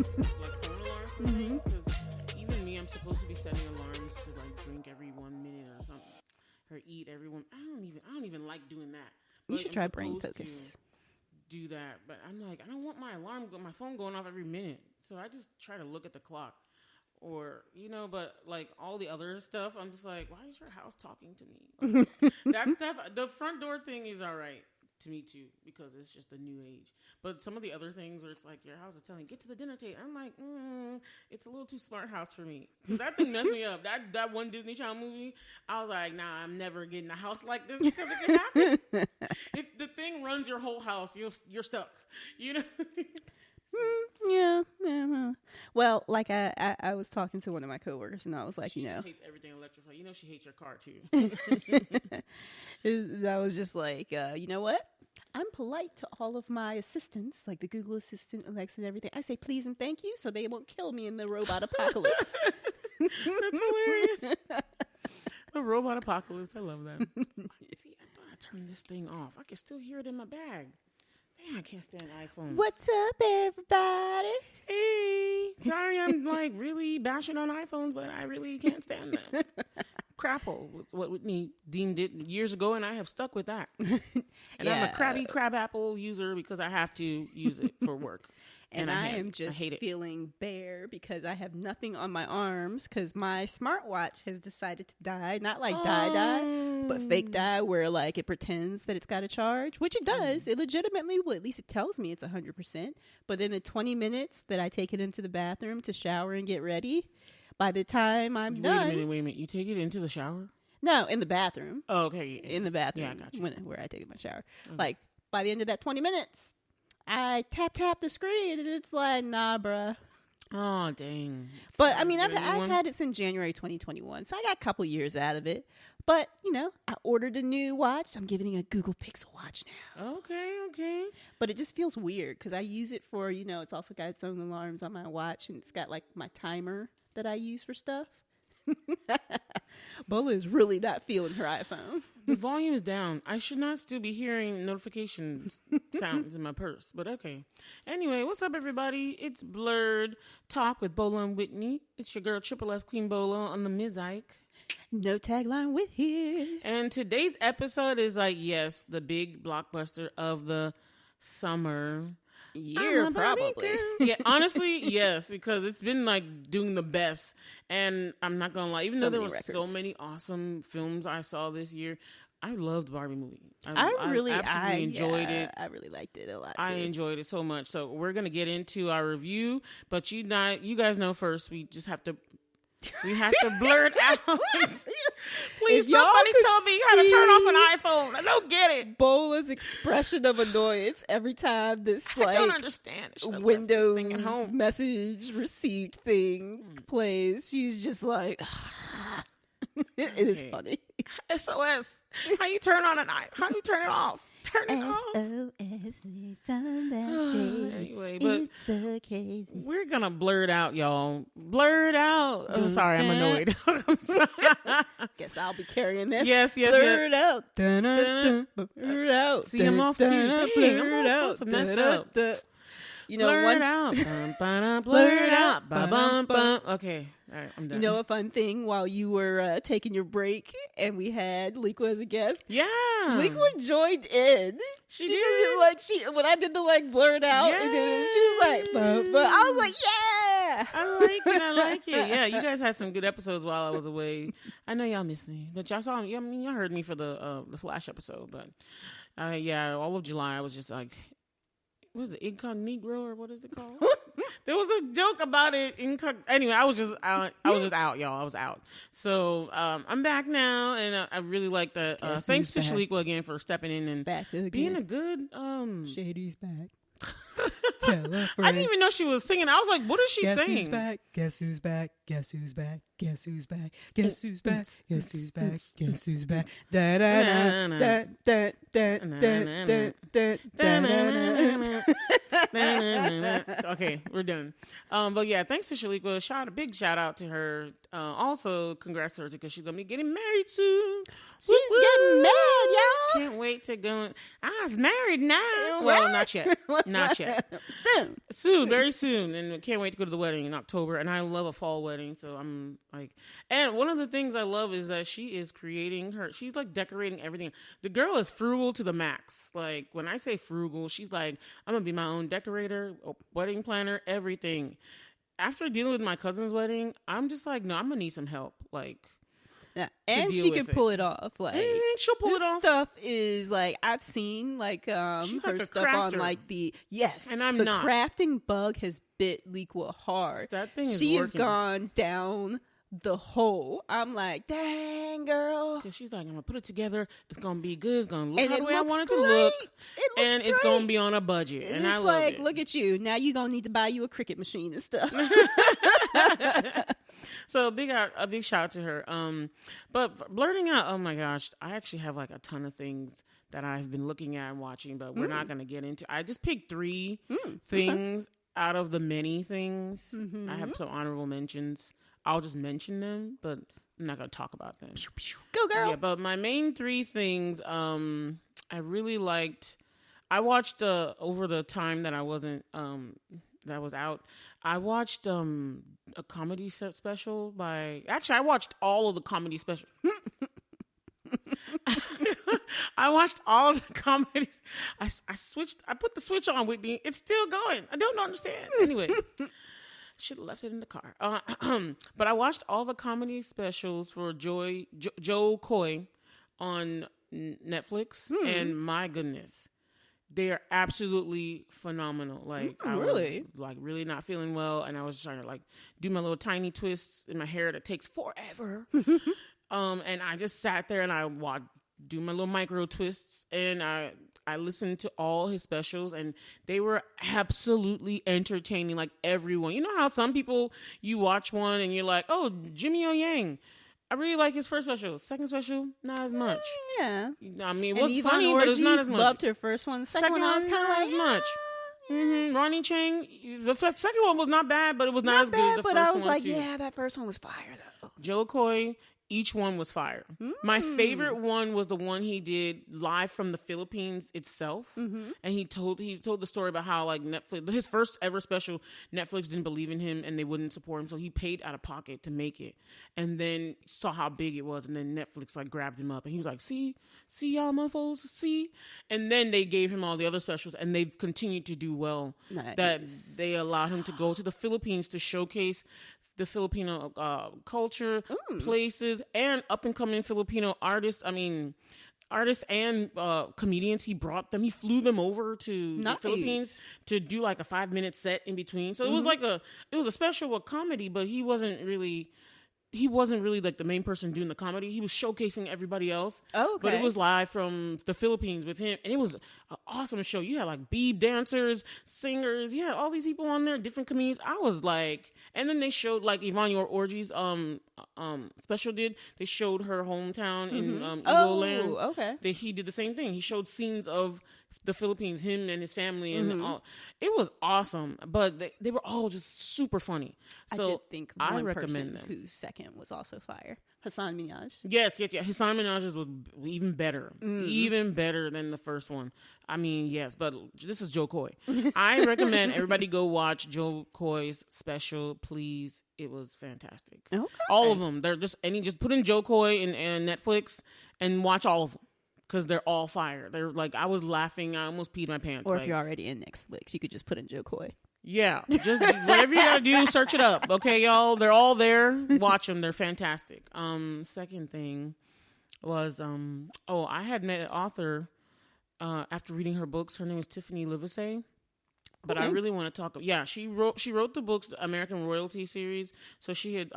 like phone alarms for things. Because even me, I'm supposed to be setting alarms to like drink every 1 minute or something, or eat every one. I don't even like doing that. You should try brain focus. Do that, but I'm like, I don't want my my phone going off every minute, so I just try to look at the clock, or but like all the other stuff, I'm just like, why is your house talking to me? Like, that stuff, the front door thing is all right to me too, because it's just a new age. But some of the other things where it's like your house is telling, get to the dinner table, I'm like, it's a little too smart house for me. That thing messed me up. That one Disney Channel movie, I was like, nah, I'm never getting a house like this, because it can happen. If the thing runs your whole house, you're stuck. Yeah. Well, like I was talking to one of my coworkers, and I was like, she hates everything electrified. She hates your car too. I was just like, you know what? I'm polite to all of my assistants, like the Google Assistant, Alexa, and everything. I say please and thank you, so they won't kill me in the robot apocalypse. That's hilarious. The robot apocalypse. I love that. See, I thought I turned this thing off. I can still hear it in my bag. Man, I can't stand iPhones. What's up, everybody? Hey. Sorry, I'm like really bashing on iPhones, but I really can't stand them. Crapple was what Whitney deemed it years ago, and I have stuck with that. And I'm a crab apple user because I have to use it for work. And I am just feeling bare because I have nothing on my arms because my smartwatch has decided to die. Not like die, but fake die where like it pretends that it's got a charge, which it does. It legitimately, well, at least it tells me it's 100%. But in the 20 minutes that I take it into the bathroom to shower and get ready, by the time I'm done. Wait a minute. You take it into the shower? No, in the bathroom. Oh, okay. In the bathroom. Yeah, I got you. Where I take my shower. Okay. Like, by the end of that 20 minutes, I tap the screen, and it's like, nah, bruh. Oh, dang. But, I mean, I've had it since January 2021, so I got a couple years out of it. But, I ordered a new watch. I'm giving it a Google Pixel watch now. Okay. But it just feels weird, because I use it for, it's also got its own alarms on my watch, and it's got, like, my timer that I use for stuff. Bola is really not feeling her iPhone. The volume is down. I should not still be hearing notification sounds in my purse, but okay. Anyway, what's up, everybody? It's BlerdTalk with Bola and Whitney. It's your girl, Triple F Queen Bola on the Mizike. No tagline with here. And today's episode is like, yes, the big blockbuster of the summer. Year, probably. Yeah, honestly, yes, because it's been like doing the best. And I'm not gonna lie, even though there were so many awesome films I saw this year, I loved Barbie movie. I absolutely enjoyed it. I really liked it a lot. I enjoyed it so much. So we're gonna get into our review, but you guys know first. We have to blurt out. Please, somebody tell me how to turn off an iPhone. I don't get it. Bola's expression of annoyance every time this I don't understand. Windows message received thing plays. She's just like, it is funny. SOS. How you turn on an iPhone? How you turn it off? Turn it off. Anyway, but we're gonna blurt out, y'all. Blurt out. Oh, sorry, I'm annoyed. I'm sorry. Guess I'll be carrying this. Yes. Blurt out. Blurt out. See, I'm off cue. Dang, I'm all sorts of messed up. Blurt out. Blurt out. Ba-bum-bum. Okay. All right, I'm done. A fun thing while you were taking your break and we had Liqua as a guest? Yeah. Liqua joined in. She did. When I did the blurt out, and then she was like, but I was like, yeah. I like it. Yeah, you guys had some good episodes while I was away. I know y'all missed me, but y'all saw me. I mean, y'all heard me for the Flash episode, but all of July I was just like, what is it, incognito, or what is it called? There was a joke about it. Anyway, I was just out, y'all. I was out. So I'm back now, and I really like that. Thanks to Shaliqua again for stepping in and being a good. Shady's back. I didn't even know she was singing. I was like, what is she saying? Who's back? Guess who's back? Guess who's back? Guess who's back? Guess who's back? Guess who's back? Guess who's back? Da da da da da da da da da. Okay, we're done. But yeah, thanks to Shaliko. A big shout out to her. Also, congrats to her because she's gonna be getting married soon. She's getting married, y'all. Can't wait to go. I was married now. Right? Well, not yet. Not yet. Soon, very soon, and can't wait to go to the wedding in October. And I love a fall wedding, so I'm like. And one of the things I love is that she is creating she's like decorating everything. The girl is frugal to the max. Like when I say frugal, she's like, I'm gonna be my own decorator, wedding planner, everything. After dealing with my cousin's wedding, I'm just like, no, I'm gonna need some help. Like, yeah, and she can pull it off. Like, she'll pull it off. Stuff is like I've seen like she's her like stuff crafter. On like and I'm not. Crafting bug has bit Liqua hard. That thing is she working. Has gone down the hole. I'm like, dang, girl. Because she's like, I'm gonna put it together. It's gonna be good. It's gonna look and the way I want it to great. look. And it's gonna be on a budget. And I love like, it. Look at you. Now you're gonna need to buy you a Cricut machine and stuff. So a big shout out to her. But blurting out, oh my gosh, I actually have like a ton of things that I've been looking at and watching, but we're not gonna get into. I just picked 3 things out of the many things. I have some honorable mentions. I'll just mention them, but I'm not going to talk about them. Go, girl. Yeah, but my main 3 things, I really liked. I watched over the time that I wasn't, that I was out. I watched a comedy special by. Actually, I watched all of the comedy specials. I watched all of the comedies. I switched. I put the switch on, Whitney. It's still going. I don't understand. Anyway. Should have left it in the car. But I watched all the comedy specials for Joe Coy on Netflix, and my goodness, they are absolutely phenomenal. Like I was like really not feeling well, and I was trying to like do my little tiny twists in my hair that takes forever. And I just sat there and I do my little micro twists, and I listened to all his specials, and they were absolutely entertaining. Like everyone, you know how some people you watch one and you're like, oh, Jimmy O Yang, I really like his first special. Second special, not as much. Yeah, I mean, it was funny, but it's not as much. Loved her first one. The second one, I was kind of like, as much. Ronnie Chang, the second one was not bad, but it was not as good as the first one. But I was like, too. yeah, that first one was fire though. Joe Coy. Each one was fire. My favorite one was the one he did live from the Philippines itself, and he told the story about how like Netflix, his first ever special, Netflix didn't believe in him and they wouldn't support him, so he paid out of pocket to make it, and then saw how big it was, and then Netflix like grabbed him up, and he was like, see y'all mofos, see, and then they gave him all the other specials, and they've continued to do well. Nice. That they allowed him to go to the Philippines to showcase the Filipino culture, places, and up-and-coming Filipino artists. I mean, artists and comedians. He brought them. He flew them over to the Philippines to do like a 5-minute set in between. So it was like it was a special comedy, but he wasn't really like the main person doing the comedy. He was showcasing everybody else. Oh, okay. But it was live from the Philippines with him. And it was an awesome show. You had like beeb dancers, singers. You had all these people on there, different comedians. I was like, and then they showed like Yvonne Orji's special did. They showed her hometown in Igbo land. Oh, okay. He did the same thing. He showed scenes of the Philippines, him and his family, and all. It was awesome, but they were all just super funny. So I did think one recommend person them. Whose second was also fire, Hassan Minaj. Yes. Hassan Minaj's was even better than the first one. I mean, yes, but this is Joe Coy. I recommend everybody go watch Joe Coy's special, please. It was fantastic. Okay. All of them. They're just put in Joe Coy and Netflix and watch all of them. Because they're all fire. They're like, I was laughing. I almost peed my pants. Or if you're already in Netflix, you could just put in Joe Coy. Yeah. Just whatever you gotta do, search it up. Okay, y'all? They're all there. Watch them. They're fantastic. Second thing was, I had met an author after reading her books. Her name is Tiffany Livesey. But I really want to talk. Yeah, she wrote the books, the American Royalty series. So she had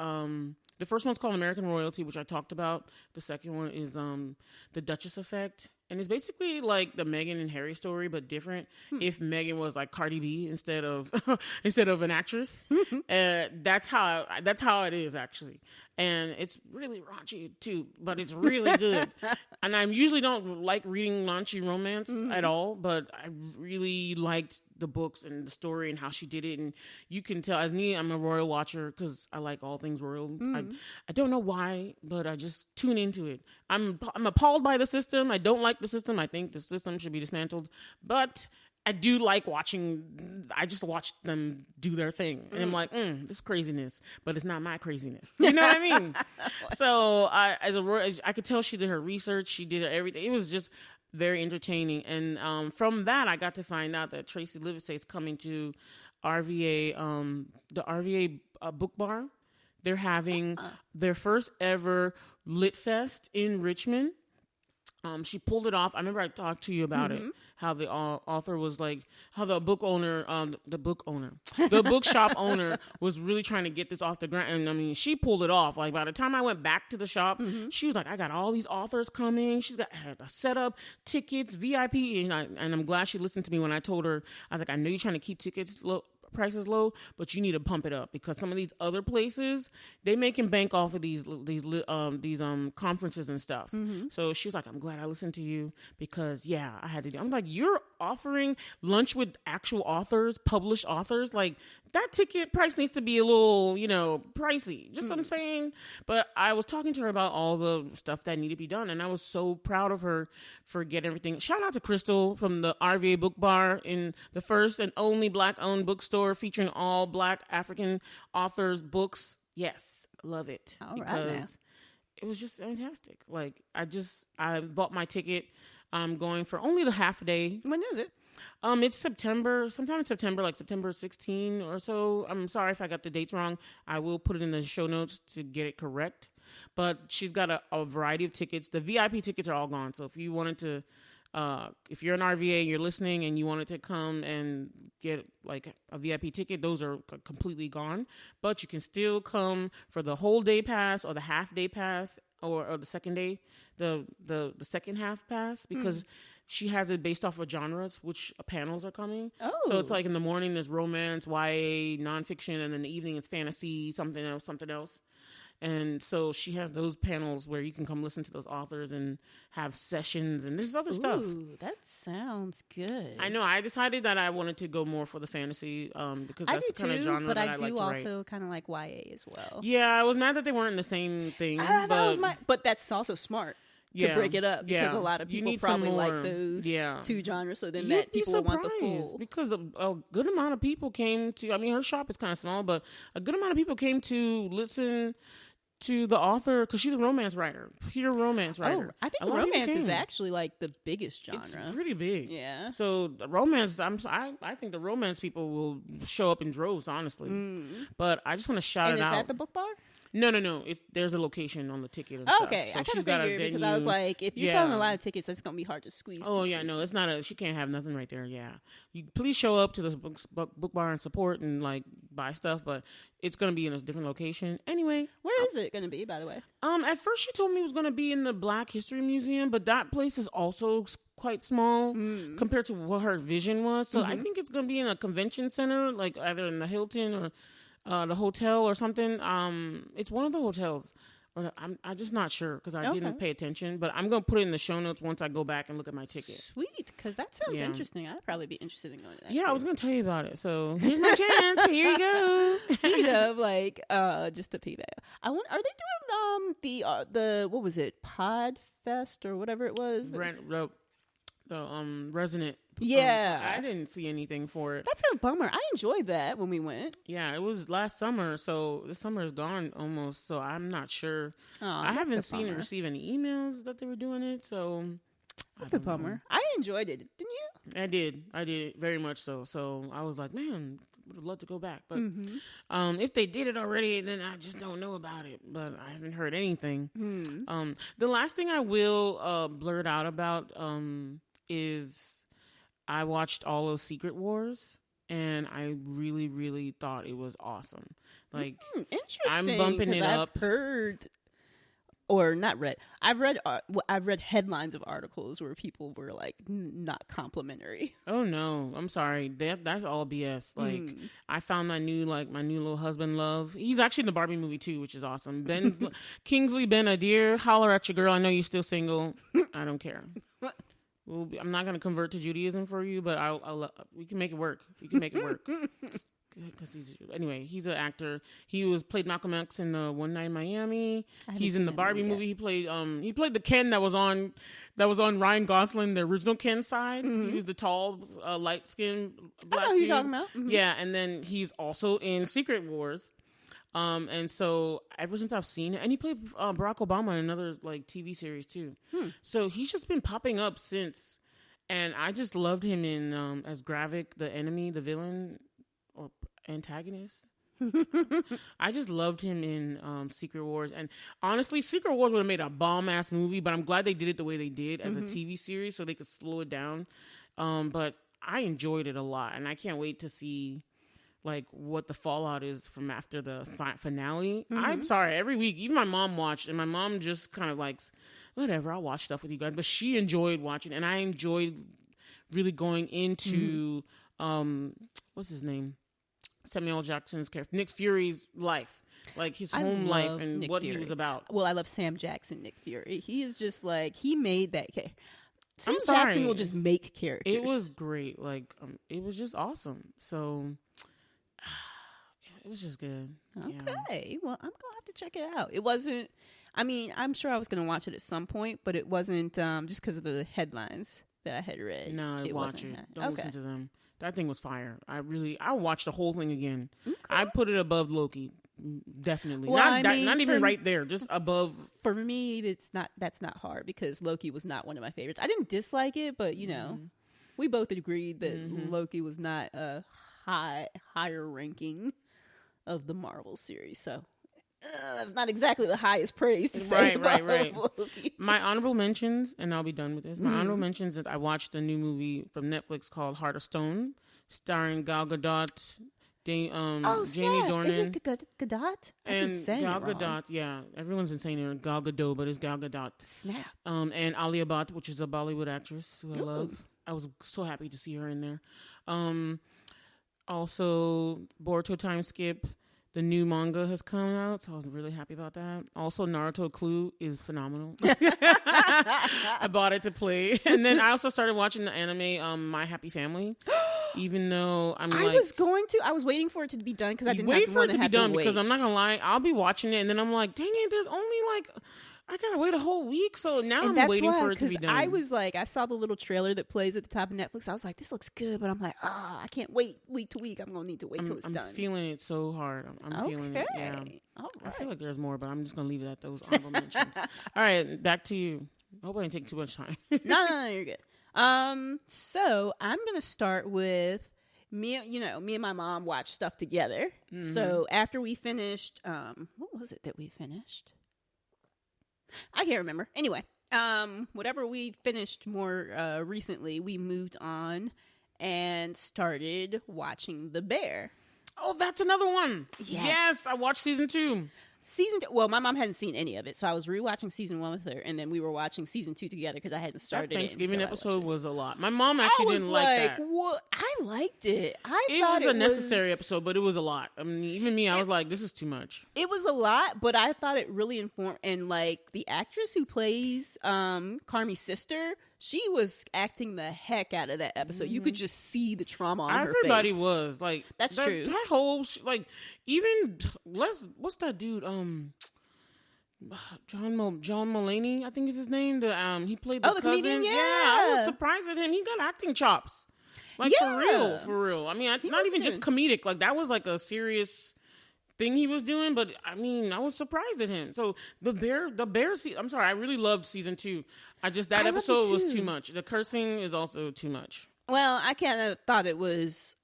the first one's called American Royalty, which I talked about. The second one is The Duchess Effect, and it's basically like the Meghan and Harry story, but different. If Meghan was like Cardi B instead of an actress, that's how it is actually. And it's really raunchy too, but it's really good. And I usually don't like reading raunchy romance at all, but I really liked the books and the story and how she did it. And you can tell, as me, I'm a royal watcher because I like all things royal. I don't know why, but I just tune into it. I'm appalled by the system. I don't like the system. I think the system should be dismantled, but I do like watching. I just watch them do their thing, and I'm like, this craziness, but it's not my craziness. You know what I mean? So I could tell she did her research. She did everything. It was just very entertaining, and from that, I got to find out that Tracy Livesey is coming to RVA, the RVA Book Bar. They're having their first ever Lit Fest in Richmond. She pulled it off. I remember I talked to you about it, how the author was like, how the bookshop owner was really trying to get this off the ground. And I mean, she pulled it off. Like by the time I went back to the shop, she was like, I got all these authors coming. She's got a setup, tickets, VIP. And I'm glad she listened to me when I told her, I was like, I know you're trying to keep tickets prices low, but you need to pump it up because some of these other places they making bank off of these conferences and stuff. So she was like, I'm glad I listened to you because I had to do. I'm like, you're offering lunch with actual authors, published authors, like that ticket price needs to be a little, pricey. Just what I'm saying. But I was talking to her about all the stuff that needed to be done, and I was so proud of her for getting everything. Shout out to Crystal from the RVA Book Bar, in the first and only Black-owned bookstore featuring all Black African authors' books. Yes, love it. All because it was just fantastic. Like I bought my ticket. I'm going for only the half day. When is it? It's September, sometime in September, like September 16 or so. I'm sorry if I got the dates wrong. I will put it in the show notes to get it correct. But she's got a variety of tickets. The VIP tickets are all gone. So if you wanted to, if you're an RVA, you're listening, and you wanted to come and get like a VIP ticket, those are completely gone. But you can still come for the whole day pass or the half day pass or the second day, the second half pass, because she has it based off of genres, which panels are coming. Oh. So it's like in the morning there's romance, YA, nonfiction, and in the evening it's fantasy, something else. And so she has those panels where you can come listen to those authors and have sessions, and there's other stuff. Ooh, that sounds good. I know. I decided that I wanted to go more for the fantasy because that's the kind of genre that I like to write. But I do also kind of like YA as well. Yeah, I was mad that they weren't in the same thing. But that's also smart. To break it up, because a lot of people probably like those two genres, so then that people will want the full. Because a good amount of people came to, I mean, her shop is kind of small, but a good amount of people came to listen to the author because she's a romance writer, pure romance writer. Oh, I think romance is actually like the biggest genre. It's pretty big. Yeah. So the romance, I think the romance people will show up in droves, honestly. But I just want to shout it out. And it's at the book bar? No. There's a location on the ticket and stuff. Okay, so I kind of figured because I was like, if you're selling a lot of tickets, it's gonna be hard to squeeze. Oh yeah, no, it's not she can't have nothing right there. Yeah, you please show up to the book bar and support and like buy stuff, but it's gonna be in a different location. Anyway, where is it gonna be, by the way? At first she told me it was gonna be in the Black History Museum, but that place is also quite small compared to what her vision was. So I think it's gonna be in a convention center, like either in the Hilton or the hotel or something. It's one of the hotels. I'm just not sure because I didn't pay attention. But I'm going to put it in the show notes once I go back and look at my ticket. Sweet, because that sounds interesting. I'd probably be interested in going to that. Yeah, I was going to tell you about it. So here's my chance. Here you go. Speaking of, like, just a peanut. Are they doing the what was it, Pod Fest or whatever it was? The Resonant. Yeah. I didn't see anything for it. That's a bummer. I enjoyed that when we went. Yeah, it was last summer, so this summer is gone almost, so I'm not sure. I haven't received any emails that they were doing it, so that's a bummer. I enjoyed it, didn't you? I did very much so. So I was like, man, would love to go back, but if they did it already, then I just don't know about it. But I haven't heard anything. The last thing I will blurt out about is I watched all of Secret Wars, and I really, really thought it was awesome. Like, interesting. I'm bumping it up. I've heard or not read. I've read headlines of articles where people were like not complimentary. Oh no, I'm sorry. That's all BS. Like I found my new little husband love. He's actually in the Barbie movie too, which is awesome. Ben Kingsley Ben-Adir, holler at your girl. I know you're still single. I don't care. I'm not gonna convert to Judaism for you, but we can make it work. We can make it work. Because he's an actor. He played Malcolm X in the One Night in Miami. He's in the Barbie movie. He played the Ken that was on Ryan Gosling, the original Ken side. He was the tall, light skinned black dude. I know who you're talking about. Yeah, and then he's also in Secret Wars. And so ever since I've seen it, and he played Barack Obama in another like TV series too. So he's just been popping up since, and I just loved him in as Gravik, the enemy, the villain or antagonist. I just loved him in Secret Wars, and honestly, Secret Wars would have made a bomb ass movie, but I'm glad they did it the way they did as a TV series so they could slow it down. But I enjoyed it a lot, and I can't wait to see like what the fallout is from after the finale. I'm sorry, every week, even my mom watched, and my mom just kind of like, whatever, I'll watch stuff with you guys, but she enjoyed watching, and I enjoyed really going into what's his name? Samuel Jackson's character, Nick Fury's life, like his home life and Nick what Fury. He was about. Well, I love Sam Jackson, Nick Fury. He is just like, he made that character. Sam Jackson will just make characters. It was great. Like, it was just awesome. So, it was just good. Okay. Yeah. Well, I'm going to have to check it out. It wasn't, I mean, I'm sure I was going to watch it at some point, but it wasn't just because of the headlines that I had read. No, watch it. Don't listen to them. That thing was fire. I watched the whole thing again. Okay. I put it above Loki, definitely. Well, not even right there, just above. For me, that's not hard because Loki was not one of my favorites. I didn't dislike it, but you know, we both agreed that Loki was not a higher ranking of the Marvel series. So that's not exactly the highest praise to say about Loki. My honorable mentions, and I'll be done with this. My honorable mentions is I watched a new movie from Netflix called Heart of Stone, starring Gal Gadot, Jamie Dornan. Is it Gadot? And Gal Gadot, yeah. Everyone's been saying it Gal Gadot, but it's Gal Gadot. Snap. And Alia Bhatt, which is a Bollywood actress who I love. I was so happy to see her in there. Also, Boruto Time Skip. The new manga has come out, so I was really happy about that. Also, Naruto Clue is phenomenal. I bought it to play. And then I also started watching the anime My Happy Family. Even though I was waiting for it to be done because I didn't want to have to wait. Wait for it to be done because I'm not going to lie, I'll be watching it and then I'm like, dang it, there's only like, I got to wait a whole week. So now I'm waiting for it to be done. I was like, I saw the little trailer that plays at the top of Netflix. I was like, this looks good, but I'm like, I can't wait week to week. I'm going to need to wait till it's done. I'm feeling it so hard. I'm feeling it. Yeah. All right. I feel like there's more, but I'm just going to leave it at those honorable mentions. All right, back to you. I hope I didn't take too much time. No, you're good. So I'm going to start with me and my mom watched stuff together. So after we finished, what was it that we finished? I can't remember. Anyway, whatever we finished more recently, we moved on and started watching The Bear. Oh, that's another one. Yes, I watched season 2. Well, my mom hadn't seen any of it, so I was rewatching season 1 with her, and then we were watching season 2 together because I hadn't started it. That Thanksgiving episode was a lot. My mom actually didn't like that. What? I liked it. It was a necessary episode, but it was a lot. I mean, even me, I was like, this is too much. It was a lot, but I thought it really informed, and like the actress who plays Carmi's sister, she was acting the heck out of that episode. You could just see the trauma on her face. Everybody was like, that's true. That whole like, even what's that dude? John Mulaney, I think is his name. He played the cousin. Comedian. Yeah, I was surprised at him. He got acting chops. Like for real. I mean, not even just comedic. Like that was like a serious thing he was doing, but I mean, I was surprised at him. So the bear. I'm sorry, I really loved season 2. That episode was too much. The cursing is also too much. Well, I kind of thought it was.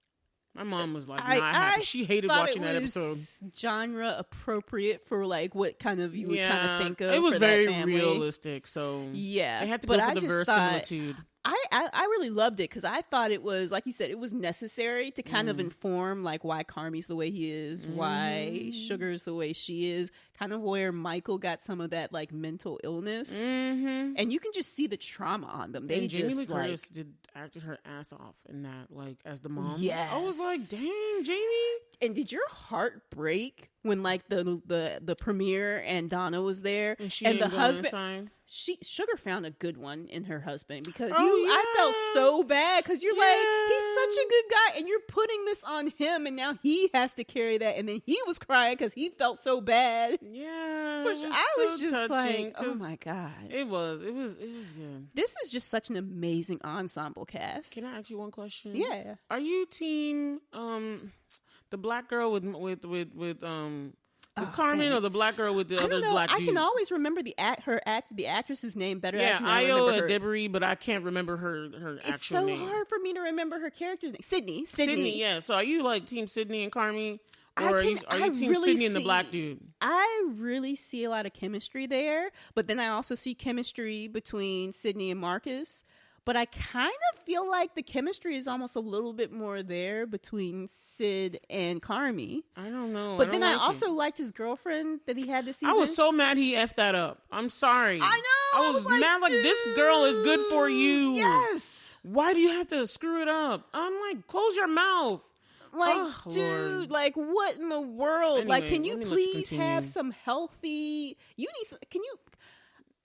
My mom was like, not happy. She hated watching that episode. Genre appropriate for like what kind of you would kind of think of. It was for very that family. Realistic, so yeah, they had to go for the verisimilitude. I really loved it because I thought it was, like you said, it was necessary to kind of inform like why Carmi's the way he is, why Sugar's the way she is, kind of where Michael got some of that like mental illness, and you can just see the trauma on them. They Jamie just Lee Curtis acted her ass off in that, like as the mom. Yes, I was like, dang, Jamie. And did your heart break when like the premiere and Donna was there and the husband? Sugar found a good one in her husband because I felt so bad because you're like, he's such a good guy and you're putting this on him and now he has to carry that, and then he was crying because he felt so bad. Yeah, I was just like, oh my God. It was good. This is just such an amazing ensemble cast. Can I ask you one question? Yeah. Are you team the black girl with Carmen, or the black girl with the other black dude? I can always remember the actress's name better. Yeah, Io Debris, but I can't remember her actual name. It's so hard for me to remember her character's name. Sydney. Yeah. So are you like team Sydney and Carmi, or are you team Sydney and the black dude? I really see a lot of chemistry there, but then I also see chemistry between Sydney and Marcus. But I kind of feel like the chemistry is almost a little bit more there between Sid and Carmi. I don't know. But then I also liked his girlfriend that he had this season. I was so mad he effed that up. I'm sorry. I know. I was mad like, this girl is good for you. Yes. Why do you have to screw it up? I'm like, close your mouth. Like, dude, Lord. Like, what in the world? Anyway, like, can you please have some healthy...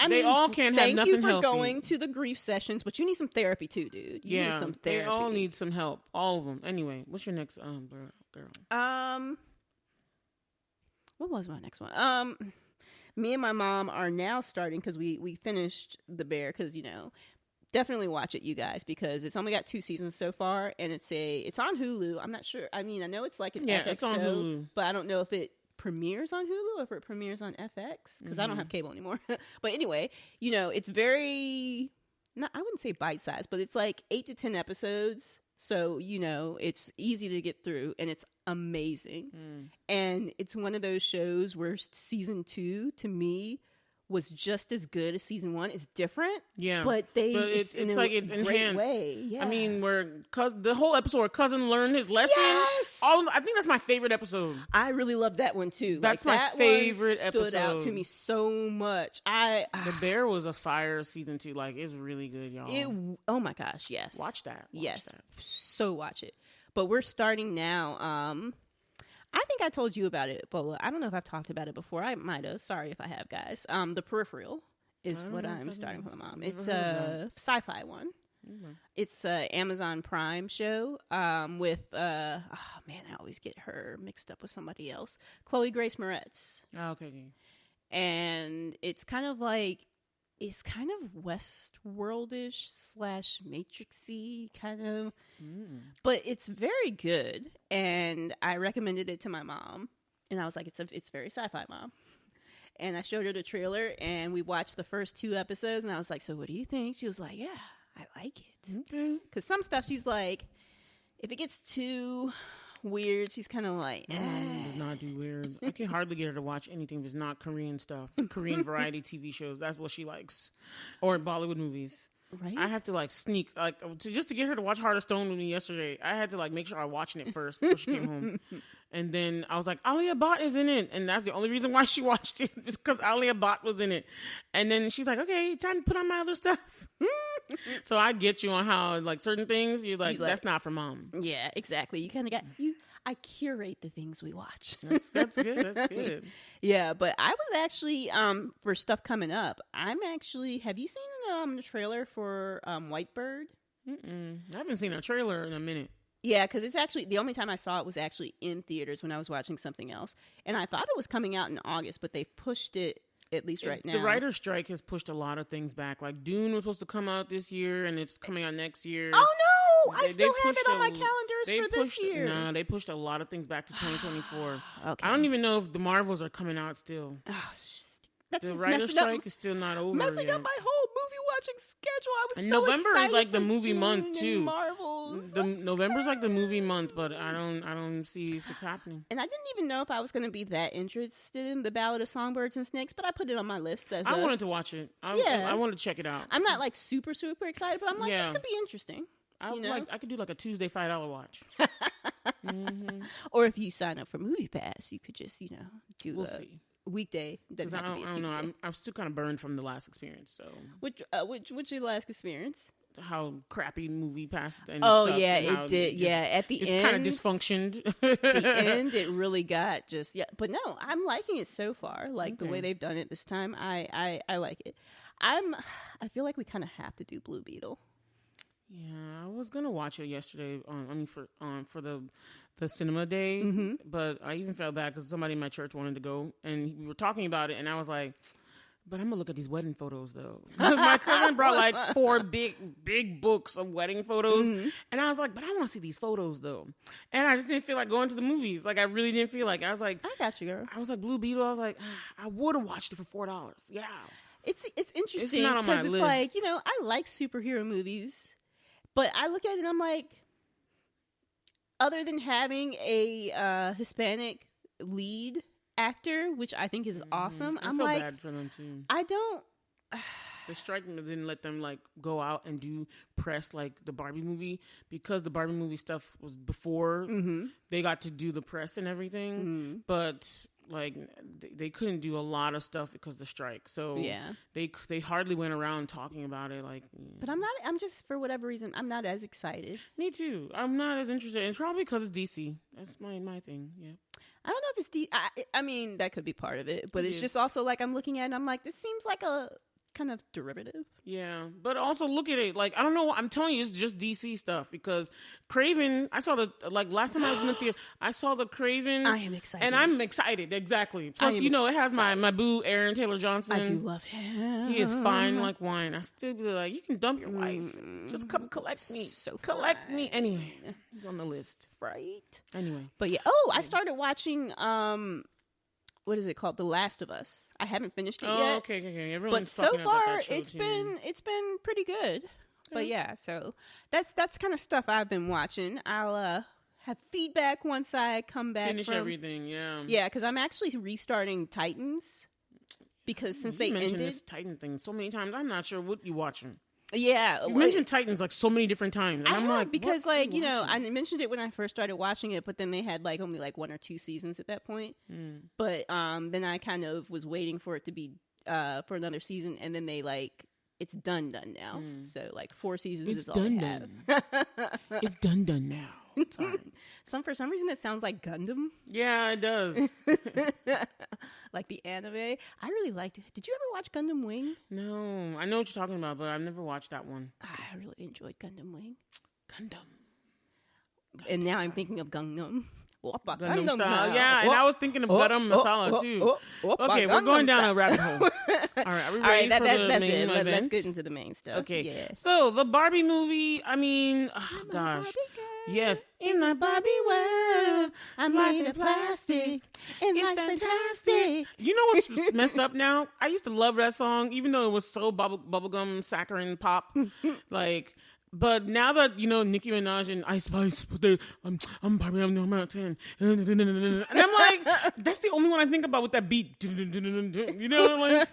They all can't have nothing healthy. Thank you for going to the grief sessions, but you need some therapy too, dude. You need some therapy. They all need some help. All of them. Anyway, what's your next girl? What was my next one? Me and my mom are now starting, because we finished The Bear, because, definitely watch it, you guys, because it's only got 2 seasons so far, and it's on Hulu. I'm not sure. I mean, I know it's like an FX it's on show, Hulu. But I don't know if it premieres on Hulu or if it premieres on FX, because I don't have cable anymore. But anyway, it's very, I wouldn't say bite-sized, but it's like 8 to 10 episodes. So, it's easy to get through, and it's amazing. And it's one of those shows where season 2, to me, was just as good as season 1. It's different, but it's enhanced. Way. Yeah. I mean, the whole episode where Cousin learned his lesson. Yes! I think that's my favorite episode. I really love that one too. That's my favorite episode. Stood out to me so much. The Bear was a fire season 2. Like, it's really good, y'all. Oh my gosh, yes. Watch that. So watch it. But we're starting now. I think I told you about it, Bola. I don't know if I've talked about it before. I might have. Sorry if I have, guys. The Peripheral is what I'm starting with my mom. It's a sci-fi one. It's an Amazon Prime show with, I always get her mixed up with somebody else. Chloe Grace Moretz. Oh, okay. And it's kind of Westworld-ish / Matrixy kind of, but it's very good. And I recommended it to my mom, and I was like, it's very sci-fi, Mom. And I showed her the trailer, and we watched the first 2 episodes, and I was like, so what do you think? She was like, yeah, I like it. Okay. Because some stuff she's like, if it gets too weird, she's kind of like, Mom does not do weird. I can hardly get her to watch anything that's not Korean stuff. Korean variety TV shows. That's what she likes. Or Bollywood movies. Right? I have to sneak, just to get her to watch Heart of Stone with me yesterday. I had to make sure I was watching it first before she came home. And then I was like, Alia Bhatt is in it. And that's the only reason why she watched it, is because Alia Bhatt was in it. And then she's like, okay, time to put on my other stuff. So I get you on how, certain things, you're like, that's not for Mom. Yeah, exactly. You kind of got, I curate the things we watch. That's good. That's good. Yeah, but I was actually, for stuff coming up, have you seen the trailer for White Bird? I haven't seen a trailer in a minute. Yeah, because it's actually, the only time I saw it was actually in theaters when I was watching something else. And I thought it was coming out in August, but they've pushed it, at least right now. The writer's strike has pushed a lot of things back. Like Dune was supposed to come out this year, and it's coming out next year. Oh, no! I still have it on my calendars for this year. No, they pushed a lot of things back to 2024. Okay. I don't even know if the Marvels are coming out still. Oh, that's the just writer's strike is still not over. Messing yet. up my whole movie watching schedule. I was and so November excited is like the for movie Dune month and too. Marvels. November's like the movie month, but I don't see if it's happening. And I didn't even know if I was going to be that interested in the Ballad of Songbirds and Snakes, but I put it on my list. I wanted to watch it. I wanted to check it out. I'm not like super excited, but I'm like, this could be interesting. I could do like a Tuesday $5 watch. Mm-hmm. Or if you sign up for Movie Pass, you could just do we'll see. Weekday. Doesn't have to be a Tuesday. I don't know. I'm still kind of burned from the last experience. So which your last experience? How crappy Movie Pass. And it did. At the end, it's kind of dysfunctioned. The end, it really got But no, I'm liking it so far. Like the way they've done it this time, I like it. I feel like we kind of have to do Blue Beetle. Yeah, I was gonna watch it yesterday. For the cinema day, but I even felt bad because somebody in my church wanted to go, and we were talking about it, and I was like, "But I'm gonna look at these wedding photos though." My cousin brought like 4 big books of wedding photos, and I was like, "But I want to see these photos though," and I just didn't feel like going to the movies. Like I really didn't feel like. I was like, "I got you, girl." I was like, Blue Beetle. I was like, I would have watched it for $4. Yeah, it's interesting because it's like I like superhero movies. But I look at it and I'm like, other than having a Hispanic lead actor, which I think is awesome, I feel bad for them too. I don't. The strike didn't let them like go out and do press like the Barbie movie because the Barbie movie stuff was before they got to do the press and everything. But like they couldn't do a lot of stuff because of the strike. So they hardly went around talking about it. Like, but I'm just for whatever reason I'm not as excited. Me too. I'm not as interested. It's probably because it's DC. That's my thing. Yeah. I don't know if it's DC. I mean that could be part of it, but it's just also like I'm looking at it and I'm like, this seems like a kind of derivative. Yeah, but also look at it. Like, I don't know. I'm telling you, it's just DC stuff because Craven, I saw last time I was in the theater, I saw the Craven. I am excited. And I'm excited, exactly. Plus, it has my boo, Aaron Taylor Johnson. I do love him. He is fine like wine. I still be like, you can dump your wife. Just come collect me. Collect me. Anyway, he's on the list. Right. Anyway. But yeah. I started watching, what is it called? The Last of Us. I haven't finished it yet. Okay. But so far, it's been pretty good. Okay. But yeah, so that's kind of stuff I've been watching. I'll have feedback once I come back. Finish everything, yeah. Yeah, because I'm actually restarting Titans because since they mentioned ended this Titan thing so many times, I'm not sure what you're watching. Yeah, you mentioned Titans like so many different times, and I'm like, because I mentioned it when I first started watching it, but then they had like only like 1 or 2 seasons at that point. But then I kind of was waiting for it to be for another season, and then they like it's done now. So like 4 seasons is all they have. It's done now. Sorry. For some reason, it sounds like Gundam. Yeah, it does. Like the anime. I really liked it. Did you ever watch Gundam Wing? No. I know what you're talking about, but I've never watched that one. I really enjoyed Gundam Wing. Gundam. And now I'm thinking of Gundam. Gundam style. Yeah, and I was thinking of Garam Masala, too. Okay, we're going down a rabbit hole. All right, are we ready for the main event? Let's get into the main stuff. Okay, yeah. So the Barbie movie, I mean, gosh. Yes. In my Barbie world, I'm made of plastic. And it's fantastic. You know what's messed up now? I used to love that song, even though it was so bubblegum, saccharine pop. Like... But now that, Nicki Minaj and Ice Spice, I'm Barbie, I'm no mountain. And I'm like, that's the only one I think about with that beat. Like,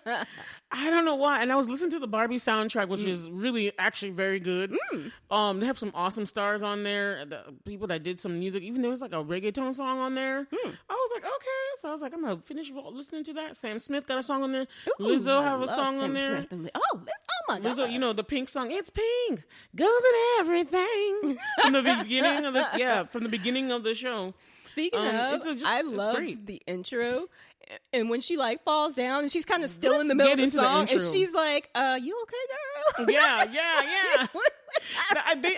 I don't know why. And I was listening to the Barbie soundtrack, which is really actually very good. They have some awesome stars on there. The people that did some music, even there was like a reggaeton song on there. I was like, okay. So I was like, I'm going to finish listening to that. Sam Smith got a song on there. Ooh, Lizzo have a song on there. Oh my God. Lizzo, the pink song, it's pink, goes in everything. From the beginning of from the beginning of the show. Speaking of, I loved the intro. And when she like falls down and she's kind of still in the middle of the song and she's like, you okay, girl? Yeah.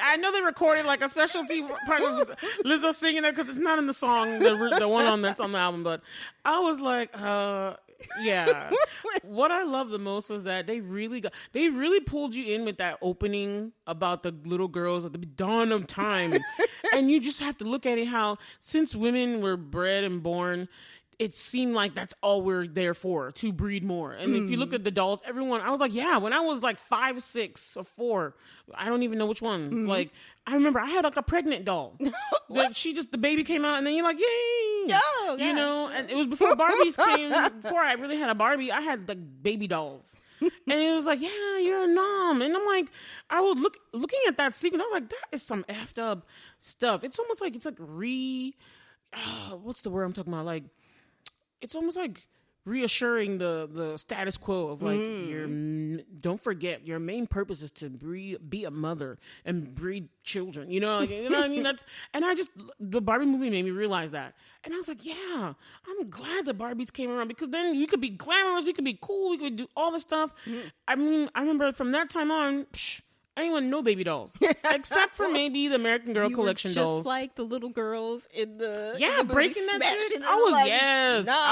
I know they recorded like a specialty part of Lizzo singing there because it's not in the song, the one that's on the album, but I was like, yeah. What I love the most was that they really pulled you in with that opening about the little girls at the dawn of time. And you just have to look at it how since women were bred and born it seemed like that's all we're there for, to breed more. And if you looked at the dolls, everyone, I was like, yeah, when I was like 5, 6, or 4, I don't even know which one. Like, I remember I had like a pregnant doll. Like, the baby came out and then you're like, yay. Oh, you know, and it was before Barbies came, before I really had a Barbie, I had like baby dolls. And it was like, yeah, you're a nom. And I'm like, I was looking at that sequence, I was like, that is some effed up stuff. It's almost like, it's like what's the word I'm talking about? Like, it's almost like reassuring the status quo of like, don't forget, your main purpose is to be a mother and breed children. You know what I mean? The Barbie movie made me realize that. And I was like, yeah, I'm glad the Barbies came around, because then we could be glamorous, we could be cool, we could do all this stuff. I mean, I remember from that time on, I didn't want no baby dolls, except for maybe the American Girl collection dolls. Just like the little girls in the breaking that shit. I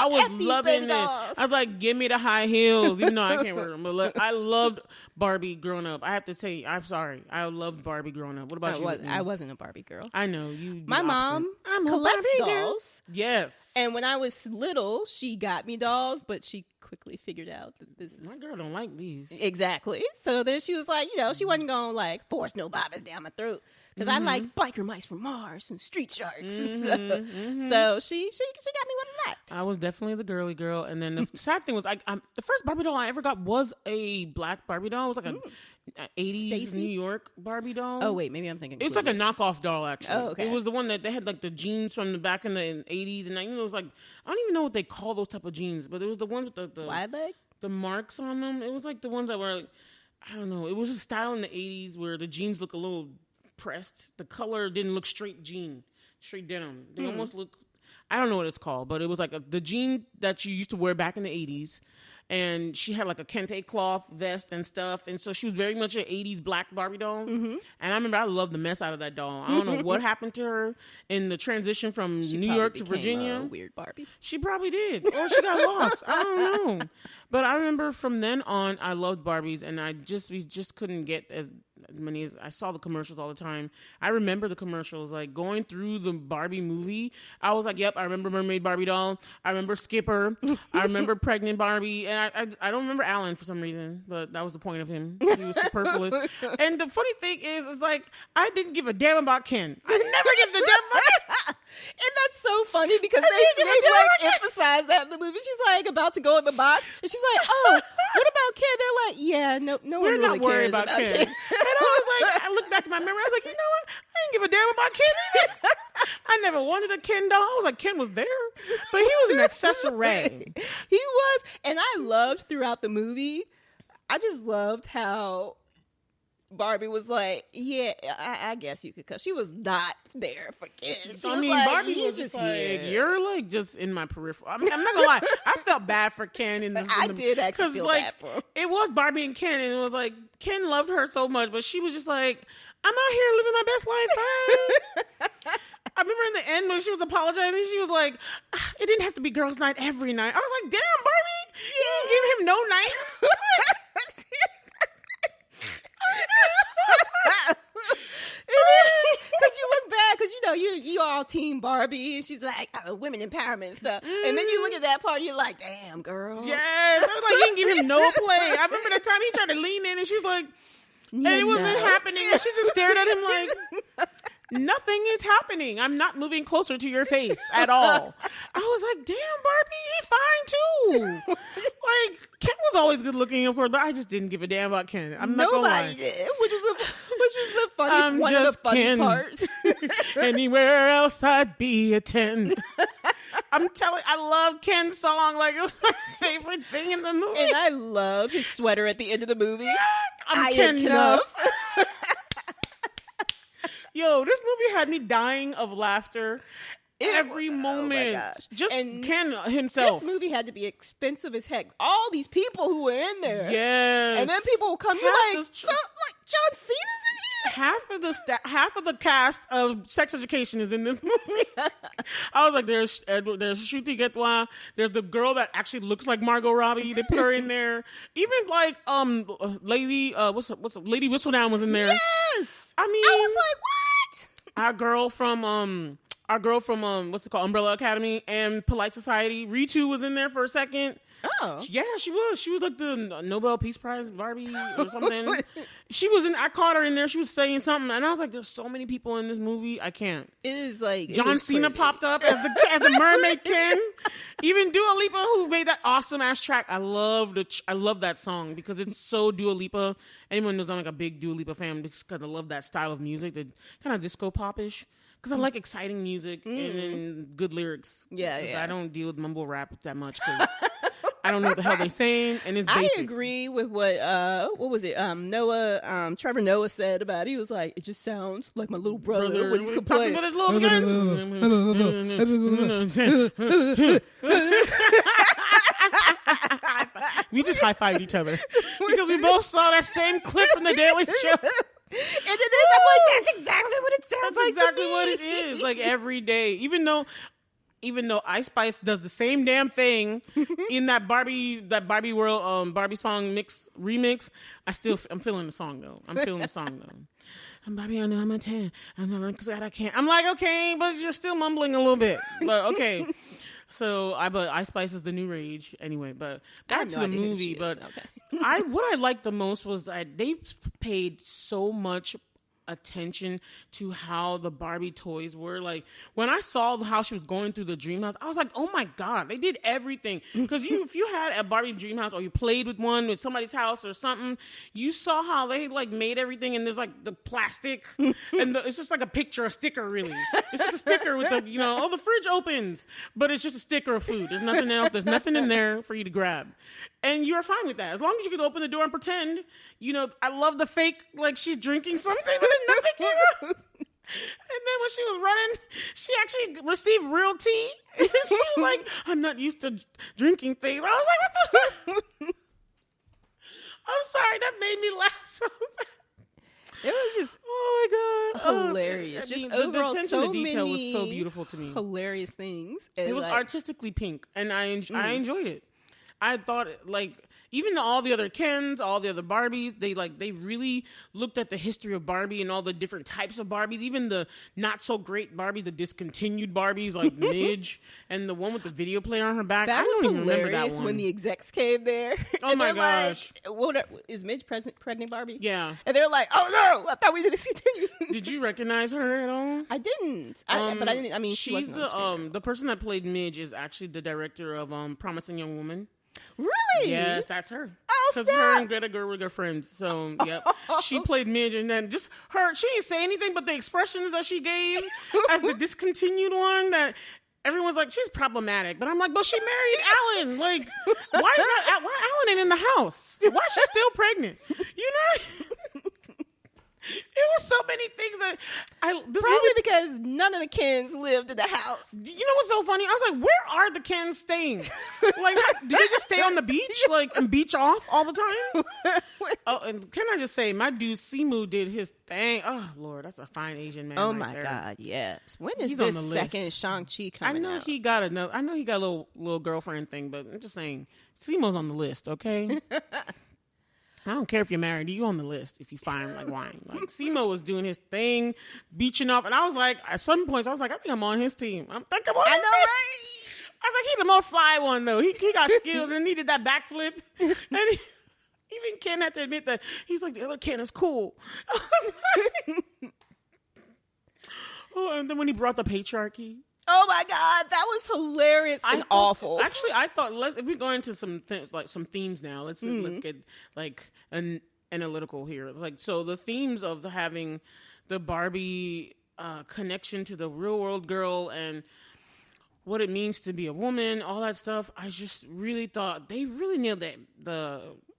was loving it. Dolls. I was like, give me the high heels, even though I can't wear them. But I loved Barbie growing up. I have to say, I'm sorry, I loved Barbie growing up. What about you? I wasn't a Barbie girl. I know you. My mom collects dolls. Yes. And when I was little, she got me dolls, but she quickly figured out that my girl don't like these. Exactly. So then she was like, she wasn't going to like force no Barbies down my throat, because I liked biker mice from Mars and street sharks and stuff. So she got me what I liked. I was definitely the girly girl. And then the sad thing was, the first Barbie doll I ever got was a black Barbie doll. It was like a 80s Stacey? New York Barbie doll. Oh wait, maybe I'm thinking. It was like a knockoff doll, actually. Oh, okay. It was the one that they had like the jeans from the back in the 80s, and it was like, I don't even know what they call those type of jeans, but it was the one with the wide leg, the marks on them. It was like the ones that were like, I don't know. It was a style in the 80s where the jeans look a little pressed. The color didn't look straight denim. They almost look, I don't know what it's called, but it was like the jean that you used to wear back in the 80s. And she had like a kente cloth vest and stuff. And so she was very much an 80s black Barbie doll. And I remember I loved the mess out of that doll. I don't know what happened to her in the transition from New York to Virginia. A weird Barbie. She probably did. Or she got lost. I don't know. But I remember from then on, I loved Barbies. And we just couldn't get as many as I saw the commercials all the time. I remember the commercials, like going through the Barbie movie. I was like, yep, I remember Mermaid Barbie doll. I remember Skipper. I remember Pregnant Barbie. And I don't remember Alan for some reason, but that was the point of him. He was superfluous. And the funny thing is like, I didn't give a damn about Ken. I never give a damn about Ken. And that's so funny because they like emphasize that in the movie. She's like about to go in the box, and she's like, "Oh, what about Ken?" They're like, "Yeah, no one really cares about Ken." And I was like, I looked back at my memory. I was like, you know what? I didn't give a damn about Ken either. I never wanted a Ken doll. I was like, Ken was there, but he was an accessory. He was, and I loved throughout the movie. I just loved how Barbie was like, yeah, I guess you could, because she was not there for Ken. I mean, like, Barbie was just like, you're like just in my peripheral. I mean, I'm not gonna lie, I felt bad for Ken in this. I did actually feel bad for him. It was Barbie and Ken, and it was like Ken loved her so much, but she was just like, I'm out here living my best life. I remember in the end when she was apologizing, she was like, it didn't have to be girls' night every night. I was like, damn, Barbie, you didn't give him no night. Because you look bad, because you all team Barbie, and she's like women empowerment and stuff, and then you look at that part, you're like, damn girl. Yes, I was like, you didn't give him no play. I remember the time he tried to lean in, and she's like, and it wasn't happening, and she just stared at him like, nothing is happening. I'm not moving closer to your face at all. I was like, damn, Barbie, he's fine too. Like, Ken was always good looking, of course, but I just didn't give a damn about Ken. I'm not gonna lie. Nobody did, which was the funny one of the funny parts. Anywhere else I'd be a 10. I'm telling, I love Ken's song. Like, it was my favorite thing in the movie. And I love his sweater at the end of the movie. I'm Ken enough. Yo, this movie had me dying of laughter every moment. Oh just and Ken himself. This movie had to be expensive as heck. All these people who were in there. Yes. And then people will come here like John Cena's in here? Half of the cast of Sex Education is in this movie. I was like, there's Shruti Getwa. There's the girl that actually looks like Margot Robbie. They put her in there. Even like Lady Lady Whistledown was in there. Yes. I mean, I was like, what? Our girl from our girl from what's it called, Umbrella Academy and Polite Society. Ritu was in there for a second. Oh, yeah, she was. She was like the Nobel Peace Prize Barbie or something. She was in. I caught her in there. She was saying something, and I was like, "There's so many people in this movie. I can't." It is like John Cena popped up as the Mermaid King. Even Dua Lipa, who made that awesome ass track. I love that song because it's so Dua Lipa. Anyone knows I'm like a big Dua Lipa fan because I love that style of music, the kind of disco pop-ish. Because I like exciting music and good lyrics. Yeah. I don't deal with mumble rap that much because I don't know what the hell they're saying, and it's basic. I agree with what was it? Trevor Noah said about it. He was like, it just sounds like my little brother when he's talking with his little guns. We just high-fived each other because we both saw that same clip from the Daily Show. And it is. I'm like, that's exactly what it sounds like. That's exactly what it is. Like every day, even though Ice Spice does the same damn thing in that Barbie world Barbie song remix, I'm feeling the song though. I'm Barbie, I know I'm a 10. I'm glad I can't. I'm like, okay, but you're still mumbling a little bit. But okay. So but Ice Spice is the new rage anyway. But back to the movie. But okay. What I liked the most was that they paid so much attention to how the Barbie toys were. Like when I saw how she was going through the dream house, I was like, oh my God, they did everything. Because if you had a Barbie dream house or you played with one with somebody's house or something, you saw how they like made everything, and there's like the plastic and it's just like a sticker really. It's just a sticker with the, the fridge opens, but it's just a sticker of food. There's nothing else. There's nothing in there for you to grab. And you're fine with that. As long as you could open the door and pretend, I love the fake, like she's drinking something, but then nothing came out. And then when she was running, she actually received real tea. And she was like, I'm not used to drinking things. I was like, what the I'm sorry, that made me laugh so bad. It was just hilarious. Just the overall, attention to detail was so beautiful to me. Hilarious things. It was artistically pink, and I enjoyed it. I thought, even all the other Kens, all the other Barbies, they really looked at the history of Barbie and all the different types of Barbies, even the not so great Barbies, the discontinued Barbies like Midge and the one with the video player on her back. That I don't was even remember that one. When the execs came there. Oh my gosh. Like, is Midge pregnant Barbie? Yeah. And they're like, oh no, I thought we did discontinue. Did you recognize her at all? I didn't. But I didn't. I mean, she's the person that played Midge is actually the director of Promising Young Woman. Really? Yes, that's her. Oh, because her and Greta Gerwig are friends. So, yep. She played Midge, and then just her. She didn't say anything, but the expressions that she gave as the discontinued one, that everyone's like, she's problematic. But I'm like, but she married Alan. Like, why Alan ain't in the house? Why is she still pregnant? It was so many things that because none of the Kens lived in the house. You know what's so funny? I was like, where are the Kens staying? Like, do they just stay on the beach, and beach off all the time? Oh, and can I just say, my dude Simu did his thing. Oh Lord, that's a fine Asian man. Oh my God, yes. When is this second Shang-Chi coming out? He got another. I know he got a little girlfriend thing, but I'm just saying, Simu's on the list, okay? I don't care if you're married. You on the list if you find like wine. Like Simo was doing his thing, beaching off, and I was like, at some points, I was like, I think I'm on his team. I was like, he the more fly one though. He got skills and he did that backflip, and even Ken had to admit that he's like, the other Ken is cool. I was like, and then when he brought the patriarchy. Oh my God, that was hilarious and awful. Actually, I thought if we go into some things, like some themes now, let's get like analytical here. Like, so the themes of having the Barbie connection to the real world girl and what it means to be a woman, all that stuff. I just really thought they really nailed it.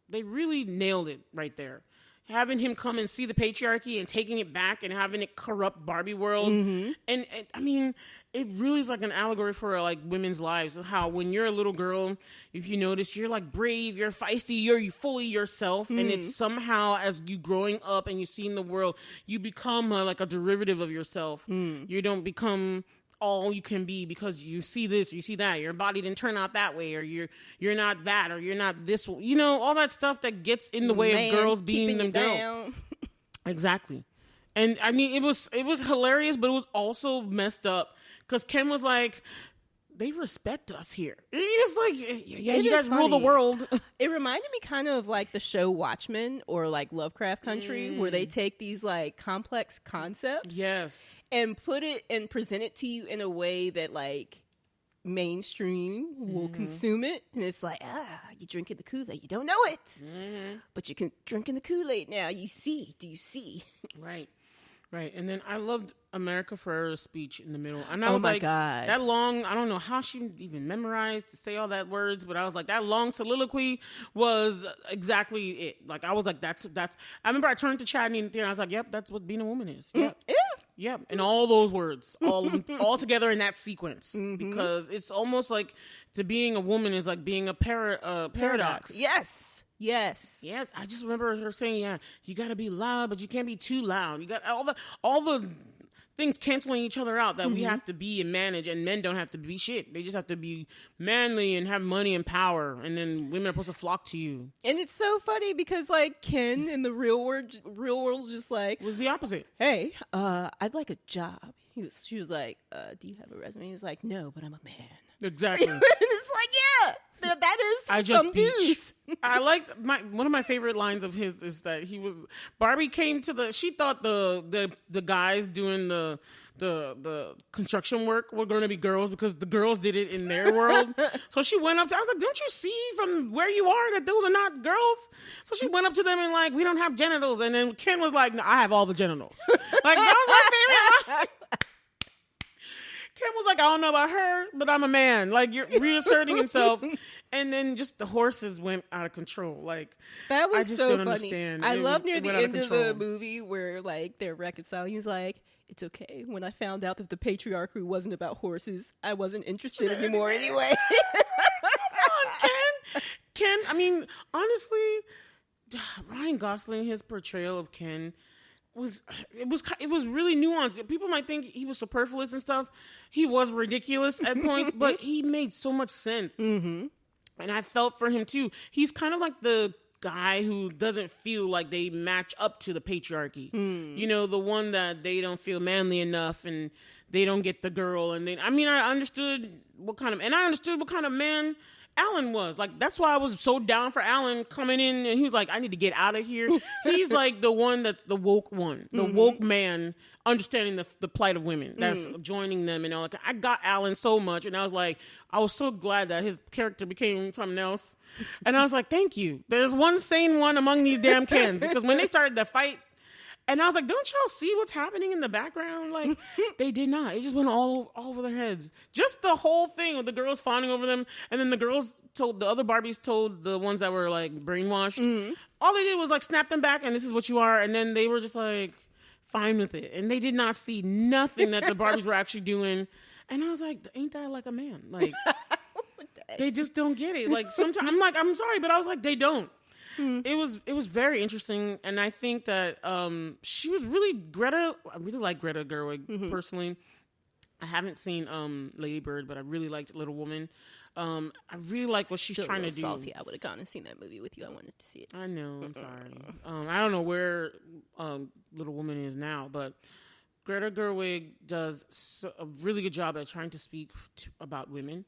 They really nailed it right there. Having him come and see the patriarchy and taking it back and having it corrupt Barbie world. Mm-hmm. And I mean, it really is like an allegory for like women's lives. How when you're a little girl, if you notice, you're like brave, you're feisty, you're fully yourself. Mm-hmm. And it's somehow as you growing up and you see in the world, you become like a derivative of yourself. Mm. You don't become all you can be because you see this, you see that, your body didn't turn out that way, or you're not that, or you're not this, all that stuff that gets in the way of girls being them girls. Exactly. And I mean, it was hilarious, but it was also messed up because Ken was like, they respect us here. And he was like, yeah, you guys rule the world. It reminded me kind of like the show Watchmen or like Lovecraft Country, where they take these like complex concepts, and put it and present it to you in a way that like mainstream will consume it, and it's like, you're drinking the Kool-Aid, you don't know it, but you can drinking the Kool-Aid now. You see? Do you see? Right, and then I loved America Ferrera's speech in the middle. And I was like, God. That long, I don't know how she even memorized to say all that words, but I was like, that long soliloquy was exactly it. Like, I was like, that's. I remember I turned to Chad and I was like, yep, that's what being a woman is. Yep. Yep. And all those words, all together in that sequence. Because it's almost like to being a woman is like being a paradox. Yes. I just remember her saying, you got to be loud, but you can't be too loud. You got all the things canceling each other out that we have to be and manage, and men don't have to be shit. They just have to be manly and have money and power, and then women are supposed to flock to you. And it's so funny because like Ken in the real world just like was the opposite. Hey, I'd like a job. She was like, do you have a resume? He was like, no, but I'm a man. Exactly. And it's like, that is some dudes. I like one of my favorite lines of his is that Barbie came to she thought the guys doing the construction work were going to be girls because the girls did it in their world. So she went up to, I was like, don't you see from where you are that those are not girls? So she went up to them and like, we don't have genitals. And then Ken was like, no, I have all the genitals. Like, that was my favorite line. Ken was like, I don't know about her, but I'm a man. Like, you're reasserting himself. And then just the horses went out of control. Like, that was I just so don't funny. understand. I love near the end of the movie where like they're reconciling. He's like, it's okay. When I found out that the patriarchy wasn't about horses, I wasn't interested anymore anyway. Come on, Ken. I mean, honestly, Ryan Gosling, his portrayal of Ken was really nuanced. People might think he was superfluous and stuff. He was ridiculous at points, but he made so much sense. And I felt for him too. He's kind of like the guy who doesn't feel like they match up to the patriarchy. You know, the one that they don't feel manly enough and they don't get the girl. And I understood what kind of man Alan was. Like, that's why I was so down for Alan coming in, and he was like, I need to get out of here. He's like the one that's the woke one, the woke man understanding the plight of women that's joining them and all. Like, I got Alan so much, and I was so glad that his character became something else. And I was like, thank you. There's one sane one among these damn Kens, because when they started the fight, and I was like, don't y'all see what's happening in the background? Like, they did not. It just went all over their heads. Just the whole thing with the girls fawning over them. And then the other Barbies told the ones that were, like, brainwashed. All they did was, like, snap them back, and this is what you are. And then they were just, like, fine with it. And they did not see nothing that the Barbies were actually doing. And I was like, ain't that like a man? Like, they just don't get it. Like, sometimes, I'm sorry, but I was like, they don't. It was very interesting, and I think that she was really Greta. I really like Greta Gerwig personally. I haven't seen Lady Bird, but I really liked Little Woman. I really like what she's trying to do. Salty. I would have gone and seen that movie with you. I wanted to see it. I know. I'm sorry. I don't know where Little Woman is now, but Greta Gerwig does a really good job at trying to speak about women,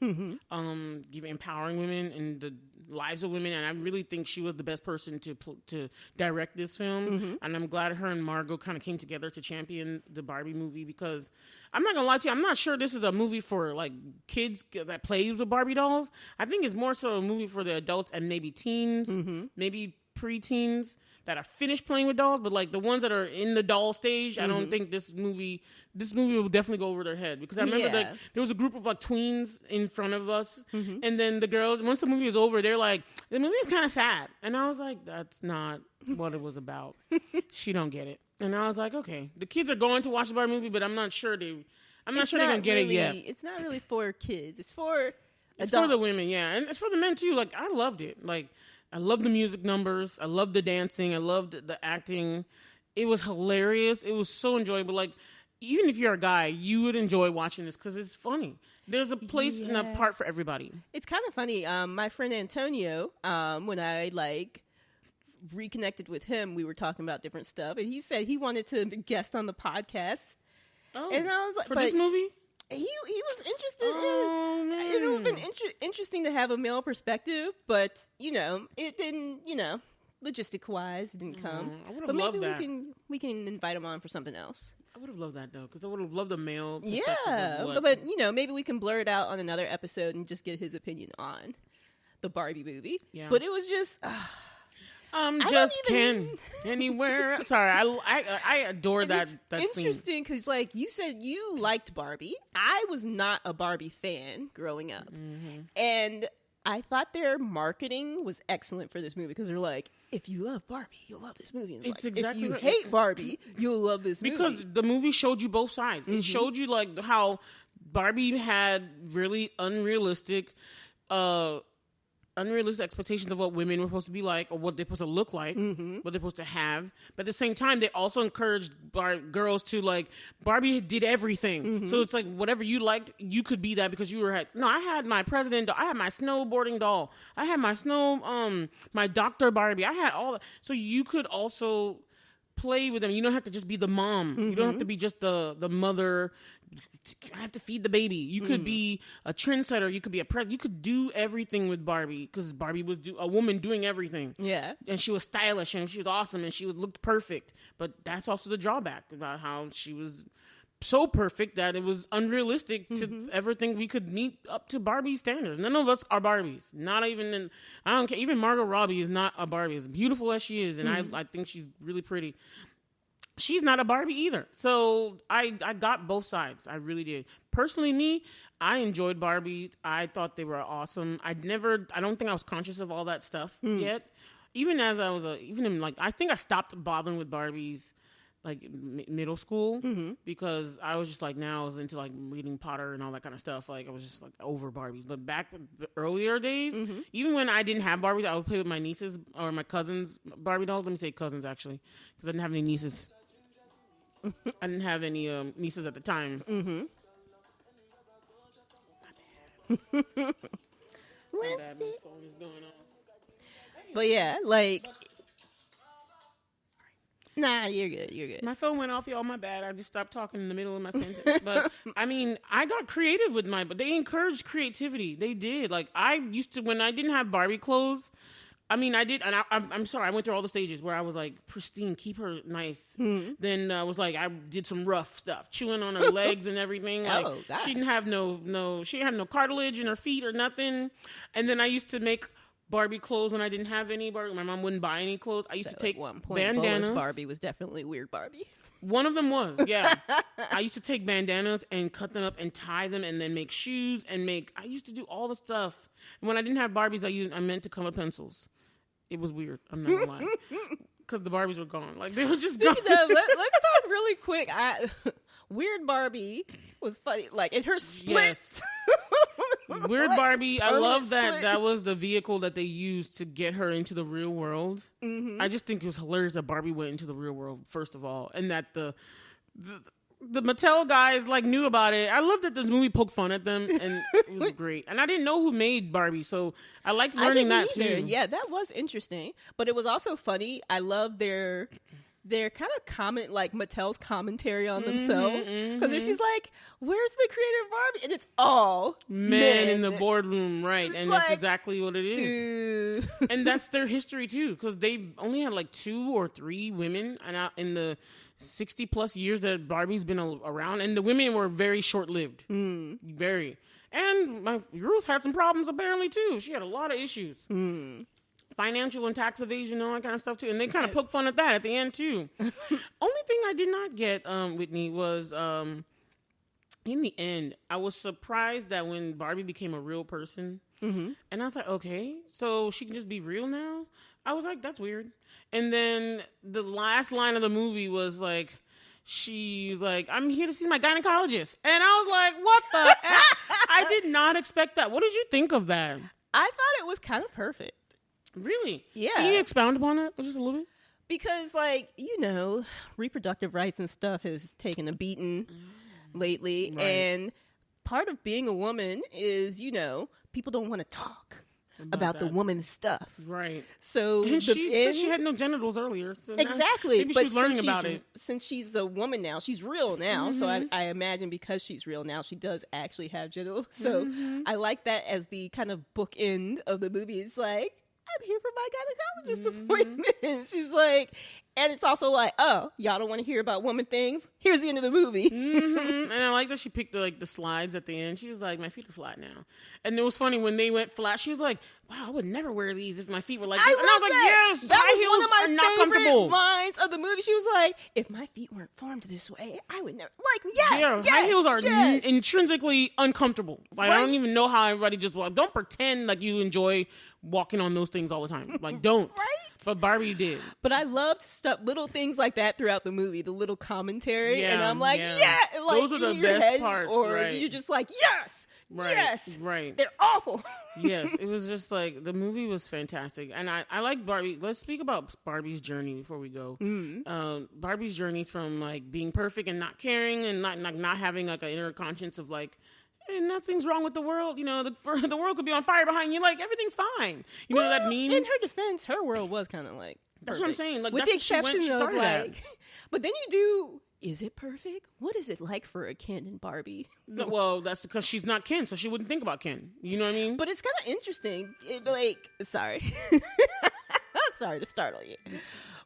empowering women and the lives of women. And I really think she was the best person to direct this film. And I'm glad her and Margot kind of came together to champion the Barbie movie, because I'm not gonna lie to you, I'm not sure this is a movie for like kids that play with Barbie dolls. I think it's more so a movie for the adults and maybe teens, maybe preteens that are finished playing with dolls, but like the ones that are in the doll stage, I don't think this movie will definitely go over their head, because I remember that there was a group of like tweens in front of us, and then the girls, once the movie was over, they're like, the movie is kind of sad, and I was like, that's not what it was about. She don't get it. And I was like, okay, the kids are going to watch the Barbie movie, but I'm not sure they're gonna get it yet. It's not really for kids. It's for adults. For the women, yeah, and it's for the men too. Like, I loved it. Like, I loved the music numbers. I loved the dancing. I loved the acting. It was hilarious. It was so enjoyable. Like, even if you're a guy, you would enjoy watching this because it's funny. There's a place and a part for everybody. It's kind of funny. My friend Antonio, when I like reconnected with him, we were talking about different stuff, and he said he wanted to guest on the podcast. Oh, and I was like, for this movie? He was interested in. Man. It would have been interesting to have a male perspective, but it didn't. Logistic wise, it didn't come. I would have loved that. We can invite him on for something else. I would have loved that though, because I would have loved a male perspective. Yeah, but maybe we can blur it out on another episode and just get his opinion on the Barbie movie. Yeah, but it was just. Just Ken anywhere. Sorry, I adore that. It's interesting because, like you said, you liked Barbie. I was not a Barbie fan growing up, and I thought their marketing was excellent for this movie because they're like, if you love Barbie, you'll love this movie. And it's like, exactly if you hate Barbie, you'll love this movie because the movie showed you both sides. It showed you like how Barbie had really unrealistic expectations of what women were supposed to be like or what they're supposed to look like, what they're supposed to have. But at the same time, they also encouraged girls to like, Barbie did everything. So it's like whatever you liked, you could be that because you were, I had my president doll, I had my snowboarding doll, I had my my Dr. Barbie, I had all that. So you could also play with them. You don't have to just be the mom. You don't have to be just the mother. I have to feed the baby. You could be a trendsetter. You could be a president. You could do everything with Barbie because Barbie was a woman doing everything. Yeah. And she was stylish and she was awesome and she looked perfect. But that's also the drawback about how she was so perfect that it was unrealistic to ever think we could meet up to Barbie standards. None of us are Barbies. Not even I don't care. Even Margot Robbie is not a Barbie. As beautiful as she is, and I think she's really pretty. She's not a Barbie either. So I got both sides. I really did. Personally, I enjoyed Barbie. I thought they were awesome. I don't think I was conscious of all that stuff yet. Even as I was I think I stopped bothering with Barbies like middle school because I was just like, now I was into like reading Potter and all that kind of stuff. Like I was just like over Barbies. But back in the earlier days, even when I didn't have Barbies, I would play with my nieces or my cousins' Barbie dolls. Let me say cousins actually, because I didn't have any nieces. I didn't have any nieces at the time. My bad. My phone is going on. But yeah, like... Nah, you're good. My phone went off, y'all. My bad. I just stopped talking in the middle of my sentence. But, I mean, I got creative with but they encouraged creativity. They did. Like, I used to, when I didn't have Barbie clothes... I mean, I did, and I'm sorry, I went through all the stages where I was like, pristine, keep her nice. Then I was like, I did some rough stuff, chewing on her legs and everything. Like, she didn't have she didn't have no cartilage in her feet or nothing. And then I used to make Barbie clothes when I didn't have any Barbie. My mom wouldn't buy any clothes. I used to take one point, bandanas. Bola's Barbie was definitely weird Barbie. One of them was, yeah. I used to take bandanas and cut them up and tie them and then make shoes and I used to do all the stuff. And when I didn't have Barbies, I meant to color pencils. It was weird. I'm not gonna lie. Because the Barbies were gone. Like, they were just gone. Let's talk really quick. Weird Barbie was funny. Like, in her split. Yes. Weird Barbie. I love that. That was the vehicle that they used to get her into the real world. I just think it was hilarious that Barbie went into the real world, first of all. And that the Mattel guys like knew about it. I love that this movie poked fun at them, and it was great. And I didn't know who made Barbie, so I liked learning that too. Yeah, that was interesting, but it was also funny. I love their kind of comment, like Mattel's commentary on themselves, because she's like, "Where's the creative Barbie?" And it's all men in the boardroom, right? And like, that's exactly what it is. And that's their history too, because they only had like 2 or 3 women, and in the 60 plus years that Barbie's been around, and the women were very short-lived. Very. And my Ruth had some problems apparently too. She had a lot of issues. Financial and tax evasion and all that kind of stuff too. And they kind of poke fun at that at the end too. Only thing I did not get, Whitney, was in the end, I was surprised that when Barbie became a real person, and I was like, okay, so she can just be real now? I was like, that's weird. And then the last line of the movie was like, she's like, I'm here to see my gynecologist. And I was like, what the F? I did not expect that. What did you think of that? I thought it was kind of perfect. Really? Yeah. Can you expound upon it just a little bit? Because, like, reproductive rights and stuff has taken a beating lately. Right. And part of being a woman is, people don't want to talk. about the woman's stuff. Right. So and she said she had no genitals earlier. So exactly. Maybe she was learning about it. Since she's a woman now, she's real now. So I imagine because she's real now, she does actually have genitals. So I like that as the kind of bookend of the movie. It's like, I'm here for my gynecologist appointment. She's like, and it's also like, oh, y'all don't want to hear about woman things? Here's the end of the movie. And I like that she picked the slides at the end. She was like, my feet are flat now. And it was funny when they went flat. She was like, wow, I would never wear these if my feet were like this. And I was like, yes, that high was heels one of my are not favorite comfortable. lines of the movie. She was like, if my feet weren't formed this way, I would never. Like, yes, high heels are intrinsically uncomfortable. Like, I don't even know how everybody just don't pretend like you enjoy walking on those things all the time. Like, don't. Right? But Barbie did. But I loved little things like that throughout the movie, the little commentary. And I'm like, like, those are the best parts. Or you're just like, yes, yes. Right. They're awful. Yes, it was just like, the movie was fantastic. And I like Barbie. Let's speak about Barbie's journey before we go. Barbie's journey from like being perfect and not caring and not having like an inner conscience of like, and nothing's wrong with the world. You know, the world could be on fire behind you. Like, everything's fine. You know what that mean? In her defense, her world was kind of like perfect. That's what I'm saying. Like, with the exception of like, but then you do. Is it perfect? What is it like for a Ken and Barbie? Well, that's because she's not Ken, so she wouldn't think about Ken. You know what I mean? But it's kind of interesting. Sorry to startle you.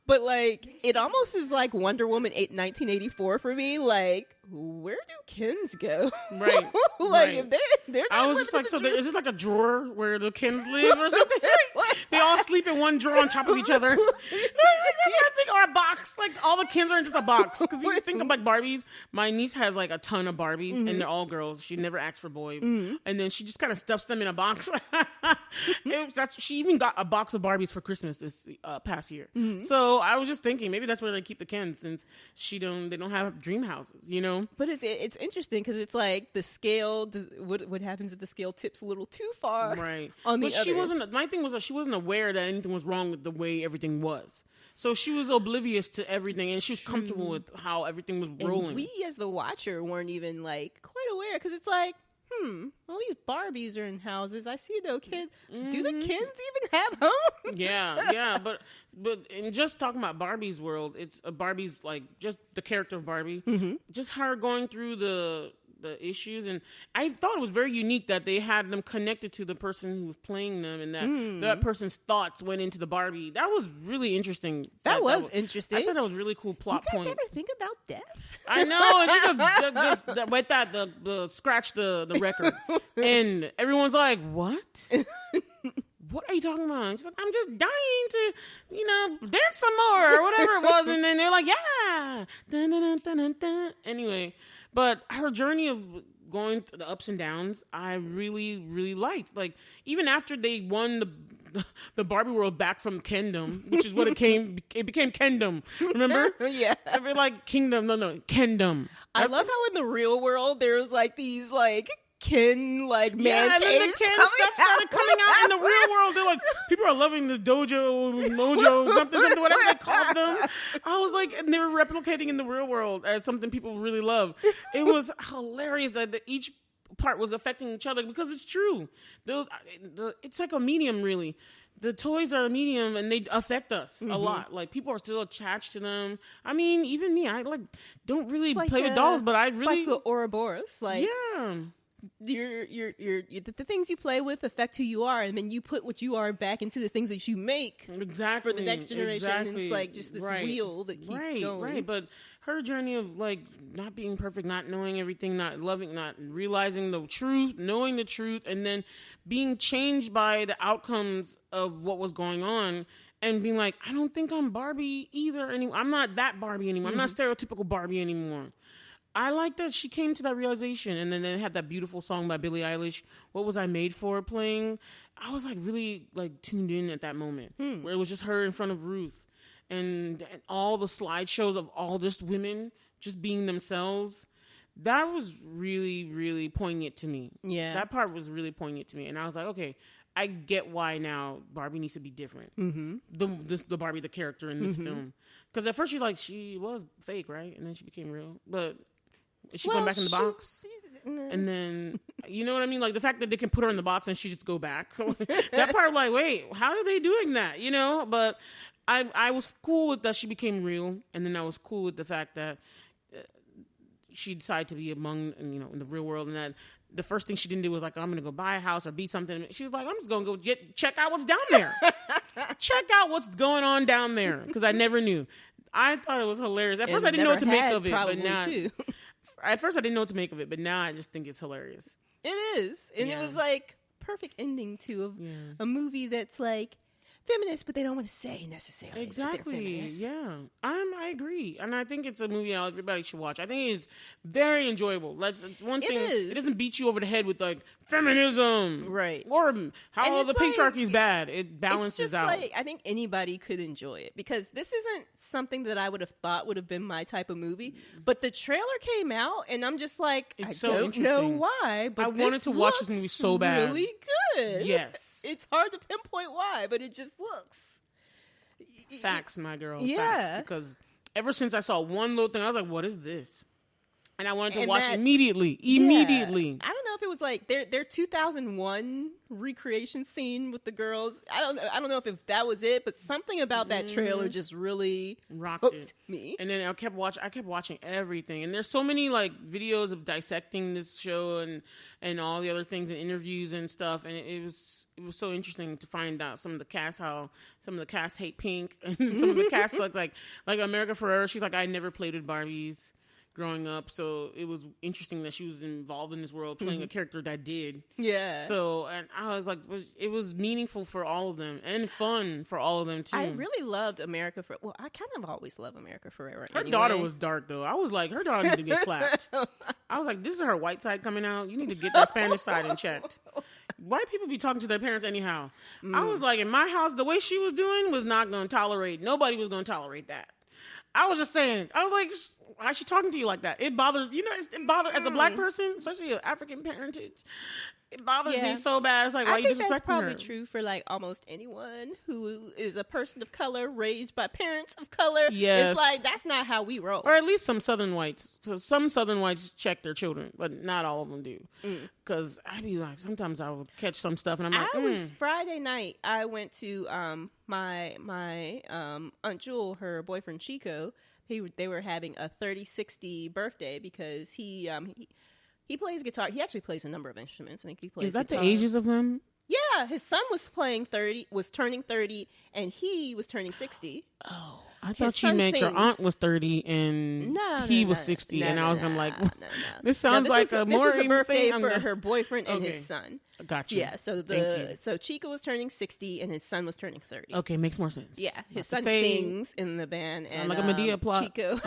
But, like, it almost is like Wonder Woman 1984 for me. Like, where do Kens go? Right. Like, if they're I was just like, so is this like a drawer where the Kens live or something? They all sleep in one drawer on top of each other. That's what I think. Or a box. Like, all the Kens are in just a box. Because you think of, like, Barbies. My niece has, like, a ton of Barbies, and they're all girls. She never asks for boys. And then she just kind of stuffs them in a box. She even got a box of Barbies for Christmas this past year. So I was just thinking, maybe that's where they keep the Kens, since they don't have dream houses, you know? But it's interesting because it's like the scale. What happens if the scale tips a little too far? Right. But she wasn't. My thing was that she wasn't aware that anything was wrong with the way everything was. So she was oblivious to everything, and she was comfortable with how everything was rolling. And we, as the watcher, weren't even like quite aware because it's like, all these Barbies are in houses. I see no kids. Do the Kens even have homes? Yeah. But in just talking about Barbie's world, it's Barbie's like just the character of Barbie, just her going through the issues, and I thought it was very unique that they had them connected to the person who was playing them, and that person's thoughts went into the Barbie. That was really interesting. That was interesting. I thought that was a really cool plot point. You guys ever think about death? I know, and she just with that the scratch the record, and everyone's like, "What? What are you talking about?" She's like, "I'm just dying to, dance some more," or whatever it was, and then they're like, "Yeah." Dun, dun, dun, dun, dun. Anyway. But her journey of going through the ups and downs, I really, really liked. Like, even after they won the Barbie world back from Kendom, which is what it became Kendom. Remember? Yeah. I mean, like Kingdom. No, Kendom. I love how in the real world there's like these like Ken like man and then the Ken stuff started coming out in the real world. They're like, people are loving this mojo, something, whatever they called them. I was like, and they were replicating in the real world as something people really love. It was hilarious that each part was affecting each other because it's true. It's like a medium, really. The toys are a medium and they affect us a lot. Like, people are still attached to them. I mean, even me, I like don't really play with dolls, but I really like the Ouroboros. Like, yeah. The things you play with affect who you are, and then you put what you are back into the things that you make for the next generation. And it's like just this wheel that keeps going. Right, but her journey of like not being perfect, not knowing everything, not loving, not realizing the truth, knowing the truth, and then being changed by the outcomes of what was going on. And being like, I don't think I'm Barbie either anymore. I'm not that Barbie anymore. I'm not stereotypical Barbie anymore. I like that she came to that realization, and then they had that beautiful song by Billie Eilish, "What Was I Made For?" playing. I was like really like tuned in at that moment, where it was just her in front of Ruth, and all the slideshows of all just women just being themselves. That was really, really poignant to me. Yeah, that part was really poignant to me, and I was like, okay, I get why now Barbie needs to be different. The Barbie, the character in this film, because at first she was fake, right, and then she became real, but. Is she going back in the box? And then, you know what I mean? Like, the fact that they can put her in the box and she just go back. That part, like, wait, how are they doing that? You know? But I was cool with that she became real. And then I was cool with the fact that she decided to be among, you know, in the real world. And that the first thing she didn't do was, like, I'm going to go buy a house or be something. She was like, I'm just going to go check out what's down there. Check out what's going on down there. Because I never knew. I thought it was hilarious. At first, I didn't know what to make of it. But now, at first, I didn't know what to make of it. But now I just think it's hilarious. It is. And it was like perfect ending to a movie that's like feminist, but they don't want to say necessarily that they're feminist. Yeah. I agree. And I think it's a movie everybody should watch. I think it's very enjoyable. It's one thing. It doesn't beat you over the head with like feminism. Right. Or how all the patriarchy is bad. It balances it's just out. Like, I think anybody could enjoy it because this isn't something that I would have thought would have been my type of movie. But the trailer came out and I'm just like, I don't know why, but I wanted to watch this movie so bad. Really good. Yes. It's hard to pinpoint why, but it just looks. Facts, my girl. Yeah. Facts. Because ever since I saw one little thing, I was like, what is this? And I wanted to watch immediately. Yeah. I don't know if it was like their 2001 recreation scene with the girls. I don't know if that was it, but something about that trailer just really hooked me. And then I kept watching everything. And there's so many like videos of dissecting this show and all the other things and interviews and stuff. And it was so interesting to find out some of the cast, how some of the cast hate pink, and some of the cast like America Ferrera. She's like, I never played with Barbies growing up, so it was interesting that she was involved in this world playing a character that did. Yeah. So, and I was like, it was meaningful for all of them and fun for all of them too. I really loved America Ferrera. Well, I kind of always love America Ferrera. Her daughter was dark though. I was like, her daughter needed to get slapped. I was like, this is her white side coming out. You need to get that Spanish side in checked. White people be talking to their parents anyhow. I was like, in my house, the way she was doing was not going to tolerate. Nobody was going to tolerate that. I was just saying. I was like, how's she talking to you like that? It bothers, it bothers as a black person, especially an African parentage. It bothers me so bad. It's like, why you disrespecting her? I think that's probably true for like almost anyone who is a person of color raised by parents of color. Yes. It's like, that's not how we roll. Or at least some Southern whites. So some Southern whites check their children, but not all of them do. Because I'd be like, sometimes I would catch some stuff and I'm like, Friday night, I went to my Aunt Jewel, her boyfriend Chico. They were having a 30-60 birthday because he plays guitar. He actually plays a number of instruments. I think he plays. Is that guitar. The ages of them? Yeah, his son was turning 30, and he was turning 60. Oh, I thought you meant your aunt was 30 and he was 60, and I was gonna like, this sounds like a more. This was a birthday for her boyfriend and his son. Gotcha. Yeah, so Chico was turning 60 and his son was turning 30. Okay, makes more sense. Yeah, his son sings in the band and like a Medea plot. Chico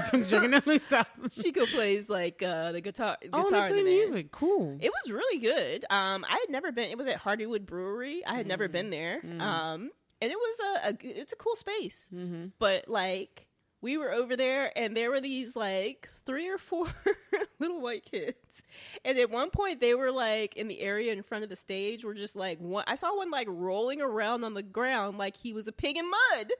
Chico plays like the guitar in the band. Music. Cool. It was really good. I had never been. It was at Hardywood Brewery. I had never been there. And it was it's a cool space. But like, we were over there and there were these like 3 or 4 little white kids. And at one point they were like in the area in front of the stage. We're just like, I saw one like rolling around on the ground like he was a pig in mud.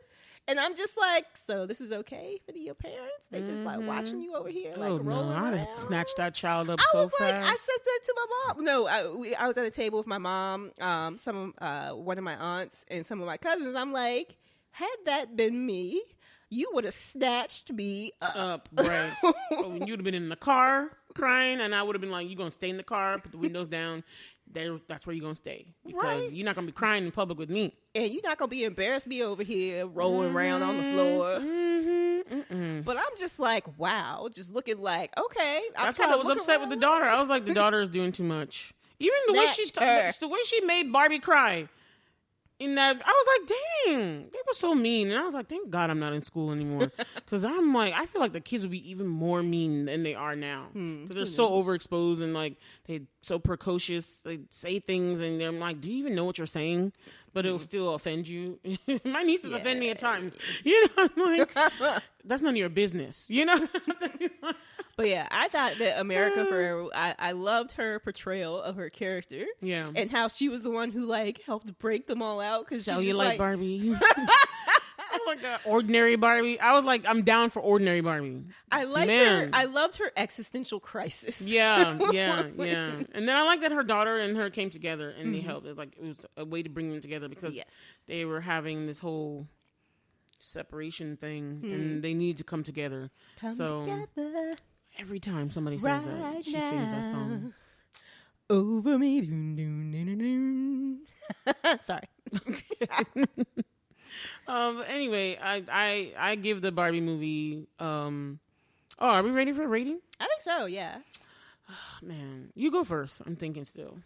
And I'm just like, so this is okay for your parents? They just like watching you over here, like rolling around. I'd have snatched that child up so fast. I said that to my mom. No, I was at a table with my mom, one of my aunts, and some of my cousins. I'm like, had that been me, you would have snatched me up. Right. You'd have been in the car crying, and I would have been like, you're going to stay in the car, put the windows down. That's where you're going to stay. Because you're not going to be crying in public with me. And you're not going to be embarrassed me over here rolling around on the floor. But I'm just like, wow. Just looking like, okay. That's why I was upset with the daughter. I was like, the daughter is doing too much. Even the way she made Barbie cry. In that, I was like, dang, they were so mean. And I was like, thank God I'm not in school anymore. Because I'm like, I feel like the kids would be even more mean than they are now. Because they're so overexposed and like, they're so precocious. They say things and they're like, do you even know what you're saying? But it'll still offend you. My nieces offend me at times. You know, I'm like, that's none of your business. You know? But yeah, I thought that America Ferrera, I loved her portrayal of her character. Yeah. And how she was the one who like helped break them all out. Cause so you like Barbie? I Like an ordinary Barbie. I was like, I'm down for ordinary Barbie. I liked her. I loved her existential crisis. Yeah. And then I like that her daughter and her came together and they helped. It was a way to bring them together because they were having this whole separation thing and they needed to come together. Together. Every time somebody says that, she sings that song. Over me. Sorry. Anyway, I give the Barbie movie. Are we ready for a rating? I think so. Yeah. Man, you go first. I'm thinking still.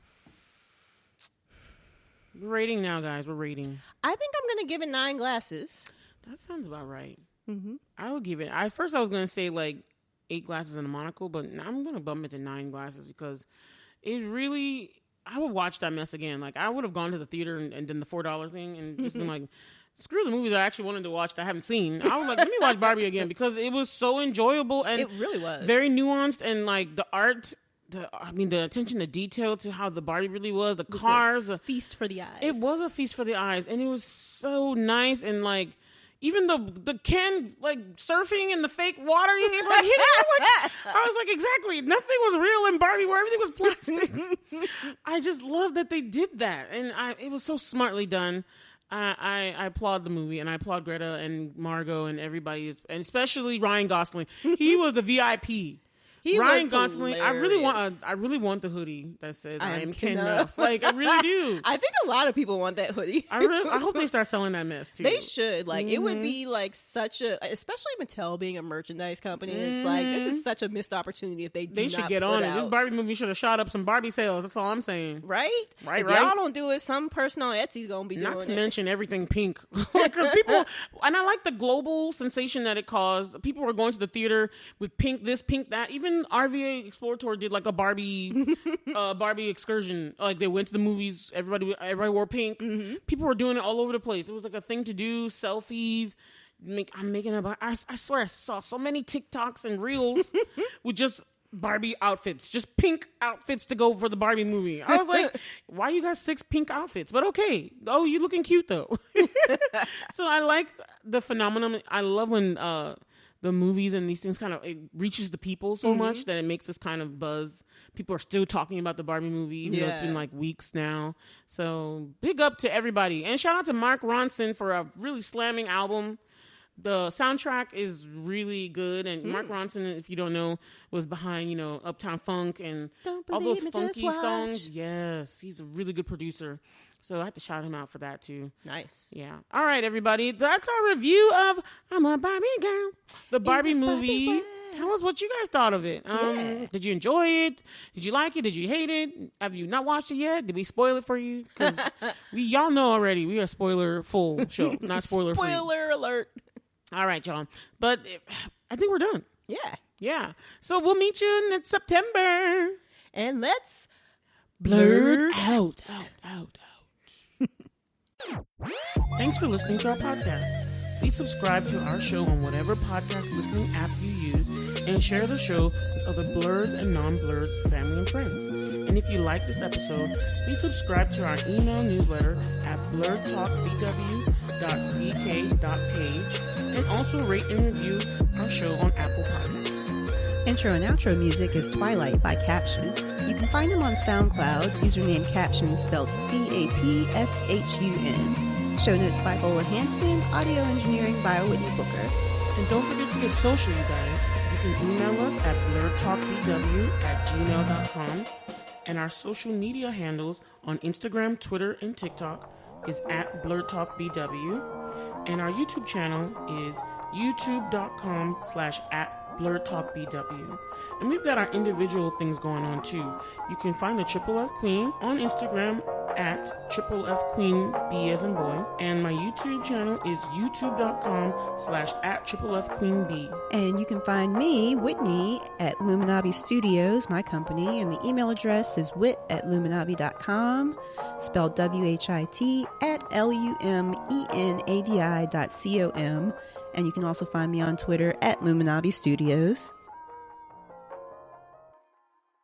We're rating now, guys. We're rating. I think I'm gonna give it 9 glasses. That sounds about right. Mm-hmm. I would give it. I was gonna say like 8 glasses and a monocle, but I'm gonna bump it to 9 glasses because it really. I would watch that mess again. Like I would have gone to the theater and done the $4 thing and just been like, screw the movies I actually wanted to watch that I haven't seen. I was like, let me watch Barbie again because it was so enjoyable and it really was very nuanced and like the art. The attention to detail to how the Barbie really was. The cars, a feast for the eyes. It was a feast for the eyes, and it was so nice and like. Even the Ken like surfing in the fake water, like, I was like, exactly. Nothing was real in Barbie, where everything was plastic. I just love that they did that, and it was so smartly done. I applaud the movie, and I applaud Greta and Margot and everybody, and especially Ryan Gosling. He was the VIP. Ryan Gosling, hilarious. I really want the hoodie that says I am Ken Nuff. Like I really do. I think a lot of people want that hoodie. I hope they start selling that mess too. They should. Like it would be like such a, especially Mattel being a merchandise company. It's like this is such a missed opportunity if they should get on it. This Barbie movie should have shot up some Barbie sales. That's all I'm saying. Right. If y'all don't do it, some person on Etsy's gonna be doing it. Not to mention everything pink, because people and I like the global sensation that it caused. People were going to the theater with pink this, pink that. Even RVA Explorator did like a Barbie excursion. Like they went to the movies. Everybody wore pink. Mm-hmm. People were doing it all over the place. It was like a thing to do. Selfies. I'm making I swear I saw so many TikToks and reels with just Barbie outfits, just pink outfits to go for the Barbie movie. I was like, why you got 6 pink outfits? But okay. Oh, you looking cute though. So I like the phenomenon. I love when the movies and these things kind of it reaches the people so much that it makes this kind of buzz. People are still talking about the Barbie movie, even though it's been like weeks now. So big up to everybody. And shout out to Mark Ronson for a really slamming album. The soundtrack is really good. And Mark Ronson, if you don't know, was behind, Uptown Funk and all those funky songs. Yes, he's a really good producer. So I have to shout him out for that too. Nice. Yeah. All right, everybody. That's our review of I'm a Barbie Girl, the Barbie movie. Tell us what you guys thought of it. Did you enjoy it? Did you like it? Did you hate it? Have you not watched it yet? Did we spoil it for you? Because y'all know already. We are a spoiler full show, not spoiler free. Spoiler alert. All right, John. But I think we're done. Yeah. Yeah. So we'll meet you in September. And let's blerd out. Thanks for listening to our podcast. Please subscribe to our show on whatever podcast listening app you use and share the show with other Blerds and non-Blerds, family and friends. And if you like this episode, please subscribe to our email newsletter at blerdtalkbw.ck.page and also rate and review our show on Apple Podcasts. Intro and outro music is Twilight by Caption. You can find them on SoundCloud, username Caption spelled CAPSHUN. Show notes by Bola, Hanson, audio engineering by Whitney Booker. And don't forget to get social, you guys. You can email us at blerdtalkbw@gmail.com. And our social media handles on Instagram, Twitter, and TikTok is at blerdtalkbw. And our YouTube channel is youtube.com/@blerdtalkbw. And we've got our individual things going on too. You can find the Triple F Queen on Instagram at Triple F Queen B as in boy. And my YouTube channel is youtube.com/@Triple F Queen B. And you can find me, Whitney, at Luminabi Studios, my company. And the email address is wit@luminabi.com, spelled WHIT @LUMENABI.com. And you can also find me on Twitter at Luminabi Studios.